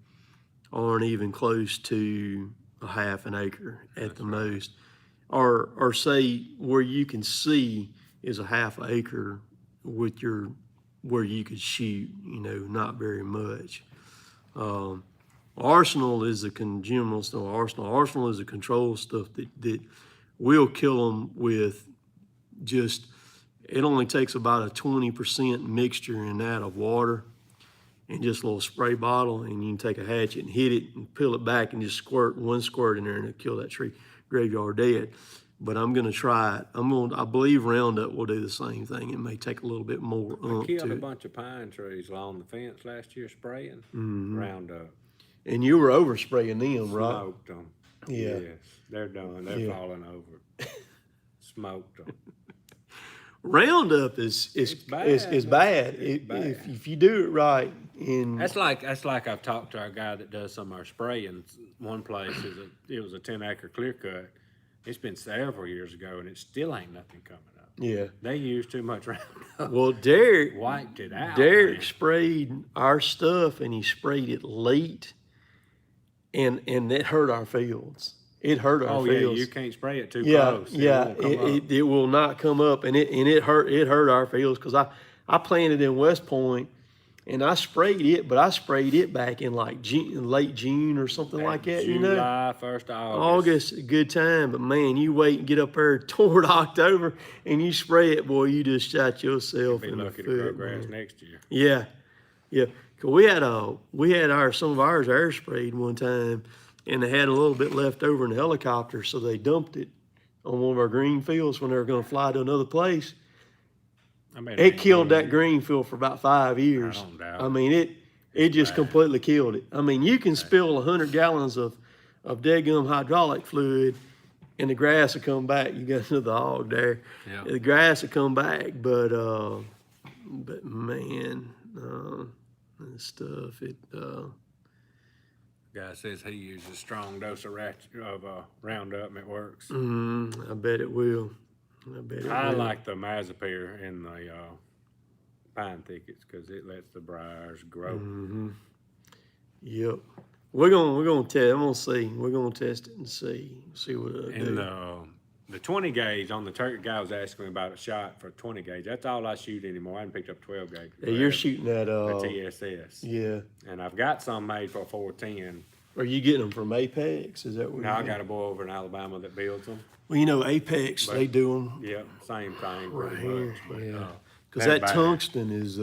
aren't even close to a half an acre at the most, or say where you can see is a half acre with where you could shoot, not very much. Arsenal is the general stuff. Arsenal is the control stuff that will kill them with just, it only takes about a 20% mixture in that of water and just a little spray bottle, and you can take a hatchet and hit it and peel it back and just squirt one squirt in there, and it'll kill that tree graveyard dead. But I'm gonna try it. I believe Roundup will do the same thing. It may take a little bit more I killed a bunch of pine trees along the fence last year spraying Roundup. And you were overspraying them, right? Smoked them. Yeah. Yes, they're done. They're falling over. Smoked them. Roundup is bad. If you do it right. That's like I've talked to our guy that does some of our spraying. One place it was a 10-acre clear cut. It's been several years ago, and it still ain't nothing coming up. Yeah, they used too much Roundup. Well, Derek wiped it out. Derek sprayed our stuff, and he sprayed it late, and it hurt our fields. It hurt our fields. Oh yeah, you can't spray it too close. It will not come up, and it hurt our fields, because I planted in West Point, and I sprayed it, but I sprayed it back in like late June or something like that. July, 1st of August, a good time, but man, you wait and get up there toward October, and you spray it, boy, you just shot yourself in the foot. Be lucky to grow grass next year. Yeah. Cause we had some of ours air sprayed one time, and they had a little bit left over in the helicopter, so they dumped it on one of our green fields when they were going to fly to another place. It killed that green field for about 5 years. I mean, it just completely killed it. I mean, you can spill 100 gallons of dead-gum hydraulic fluid, and the grass will come back. You got another hog there. Yeah. The grass will come back, but man, this stuff, Guy says he uses a strong dose of Roundup, and it works. I bet it will. I like the Mazapir in the pine thickets, because it lets the briars grow. Yep. We're gonna test. I'm gonna see. We're gonna test it and see what it'll do. the 20 gauge on the turkey, guy was asking me about a shot for 20 gauge. That's all I shoot anymore. I haven't picked up 12 gauge. Yeah, you're shooting at the TSS. Yeah. And I've got some made for 410. Are you getting them from Apex? Is that where? No, I got a boy over in Alabama that builds them. Well, you know, Apex, they do them. Yeah, same thing Right pretty here, much. But, yeah. Because that bad. tungsten is,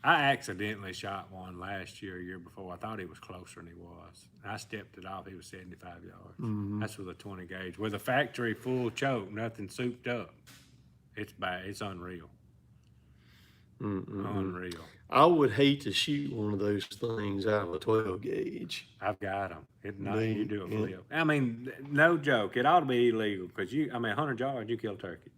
I accidentally shot one last year, year before. I thought he was closer than he was. I stepped it off. He was 75 yards. That's with a 20 gauge. With a factory full choke, nothing souped up. It's bad. It's unreal. Unreal. I would hate to shoot one of those things out of a 12 gauge. I've got them. You do a flip. I mean, no joke. It ought to be illegal because 100 yards, you kill a turkey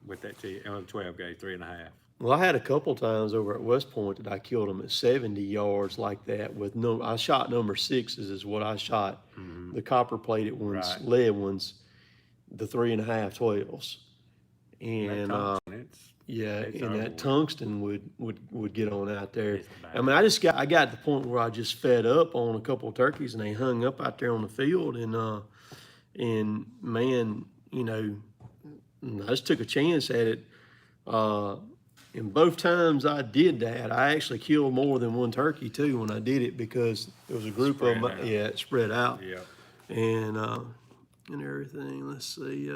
with that 12 gauge, 3.5. Well, I had a couple times over at West Point that I killed them at 70 yards like that with I shot number 6s is what I shot. The copper plated ones, Right. lead ones, the 3.5 12s. And that tungsten would get on out there. I mean, I got to the point where I just fed up on a couple of turkeys and they hung up out there on the field and man, you know, I just took a chance at it. And both times I did that, I actually killed more than one turkey too when I did it because there was a group of them. Yeah, it spread out. Yeah. And everything. Let's see.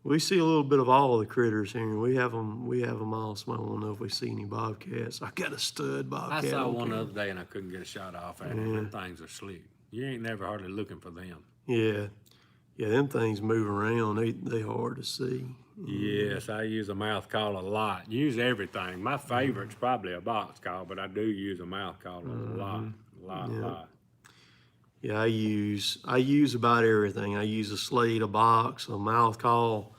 We see a little bit of all of the critters here. We have them all. So I don't know if we see any bobcats. I got a stud bobcat. I saw one the other day and I couldn't get a shot off at it. Them things are slick. You ain't never hardly looking for them. Yeah. Yeah, them things move around. They hard to see. Yes, I use a mouth call a lot. Use everything. My favorite's probably a box call, but I do use a mouth call a lot. Yeah, I use about everything. I use a slate, a box, a mouth call,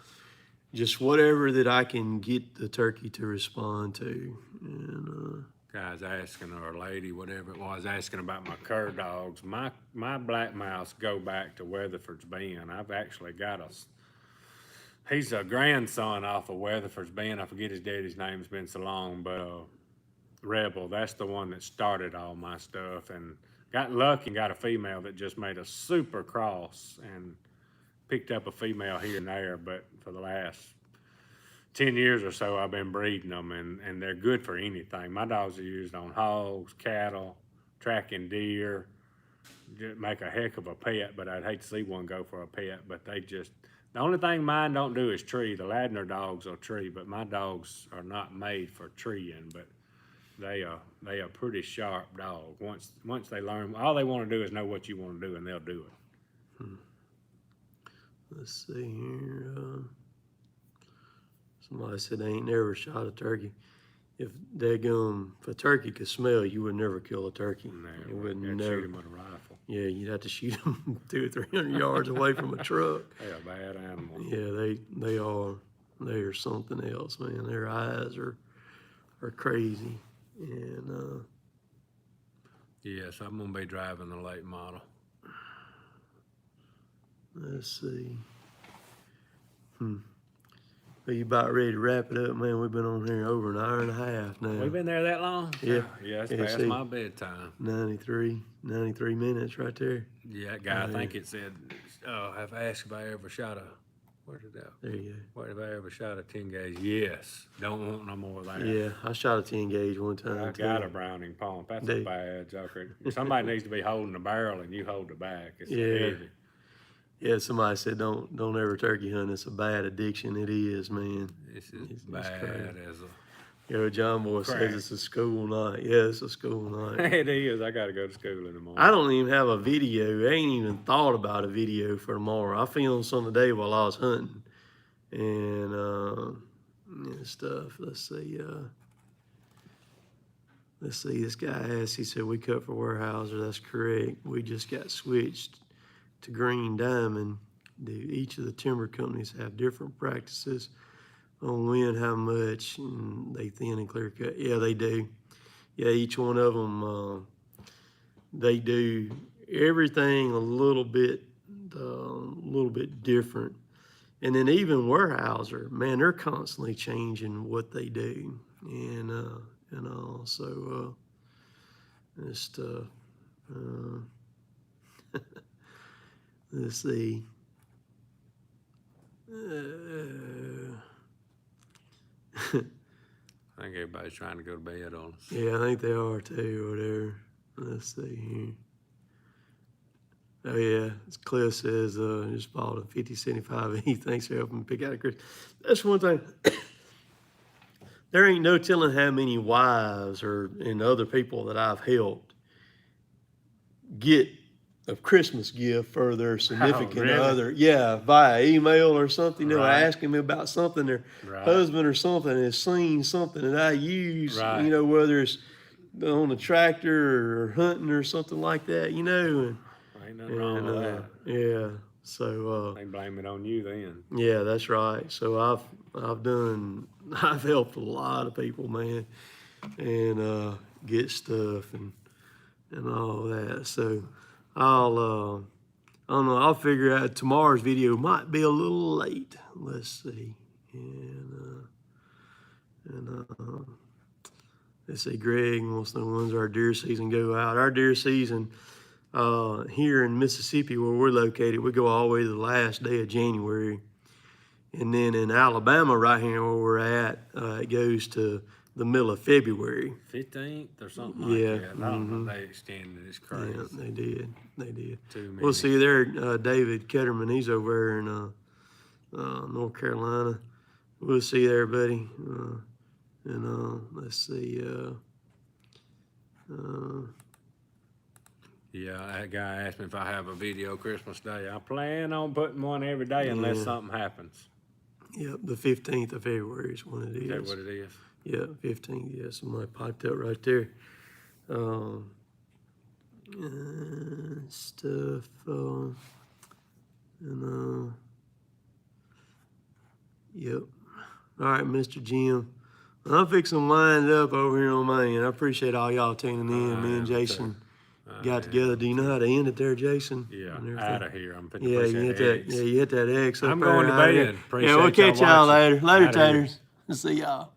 just whatever that I can get the turkey to respond to. And Guy's asking, or a lady, whatever it was, asking about my cur dogs. My black mouse go back to Weatherford's Bend. I've actually got he's a grandson off of Weatherford's Bend. I forget his daddy's name, it's been so long, but Rebel, that's the one that started all my stuff, and got lucky and got a female that just made a super cross and picked up a female here and there, but for the last 10 years or so, I've been breeding them, and they're good for anything. My dogs are used on hogs, cattle, tracking deer, just make a heck of a pet, but I'd hate to see one go for a pet, but the only thing mine don't do is tree. The Ladner dogs will tree, but my dogs are not made for treeing, but they are pretty sharp dog. Once they learn, all they want to do is know what you want to do, and they'll do it. Let's see here. Somebody said they ain't never shot a turkey. If a turkey could smell, you would never kill a turkey. No, you wouldn't shoot him with a rifle. Yeah, you'd have to shoot them 200 or 300 yards away from a truck. They're a bad animal. Yeah, they are. They are something else, man. Their eyes are crazy. And yes, I'm gonna be driving the late model. Let's see. Are you about ready to wrap it up, man? We've been on here over an hour and a half now. We've been there that long? Yeah. Yeah, it's past my bedtime. 93 minutes right there. Yeah, that guy, I think it said, have asked if I ever shot There you go. What have I ever shot a 10 gauge? Yes. Don't want no more of that. Yeah, I shot a 10 gauge one time. I got a Browning pump. That's a bad joker. Somebody needs to be holding the barrel and you hold the back. It's heavy. Yeah, somebody said don't ever turkey hunt. It's a bad addiction. It is, man. This is bad as a... You know, John Boy says it's a school night. Yeah, it's a school night. It is. I got to go to school in the morning. I don't even have a video. I ain't even thought about a video for tomorrow. I filmed some today while I was hunting. And stuff. Let's see. This guy asked, he said, we cut for Weyerhaeuser. That's correct. We just got switched to Green Diamond. Each of the timber companies have different practices on when, how much, and they thin and clear cut. Yeah, they do. Yeah, each one of them, they do everything a little bit different. And then even Weyerhaeuser, man, they're constantly changing what they do, and all. So and stuff. Let's see. I think everybody's trying to go to bed on us. Yeah, I think they are too, or whatever. Let's see here. Oh yeah, as Cliff says, just bought a 5075E. Thanks for helping me pick out a Chris. That's one thing. There ain't no telling how many wives and other people that I've helped get a Christmas gift for their significant really? other. Yeah, via email or something. You know, Right. asking me about something their Right. husband or something has seen something that I use. Right. You know, whether it's on a tractor or hunting or something like that. You know, Ain't nothing wrong with that. yeah. So They blame it on you then. yeah, that's right. So I've helped a lot of people, man, and get stuff and all that. So I don't know, I'll figure out tomorrow's video might be a little late. Let's see. And let's see, Greg wants to know when's our deer season go out. Our deer season here in Mississippi where we're located, we go all the way to the last day of January. And then in Alabama, right here where we're at, it goes to the middle of February. 15th or something Yeah, like that. I don't know if they extended it. It's crazy. Yeah, they did. Too many. We'll see there, David Ketterman. He's over there in North Carolina. We'll see there, buddy. Let's see. Yeah, that guy asked me if I have a video Christmas Day. I plan on putting one every day unless Yeah. something happens. Yep, the 15th of February is when it is. Is that what it is? Yeah, 15th. Yeah, somebody piped up right there. Stuff. Yep. All right, Mr. Jim. I'm fixing to wind up over here on my end. I appreciate all y'all tuning in. Me and Jason got together. Do you know how to end it there, Jason? Yeah, And everything? out of here. I'm finna Yeah, push you that hit that. X. Yeah, you hit that X. Up I'm there, going to out of here. bed. Appreciate Yeah, we'll catch y'all watching. later. Later, Outta here. taters. See y'all.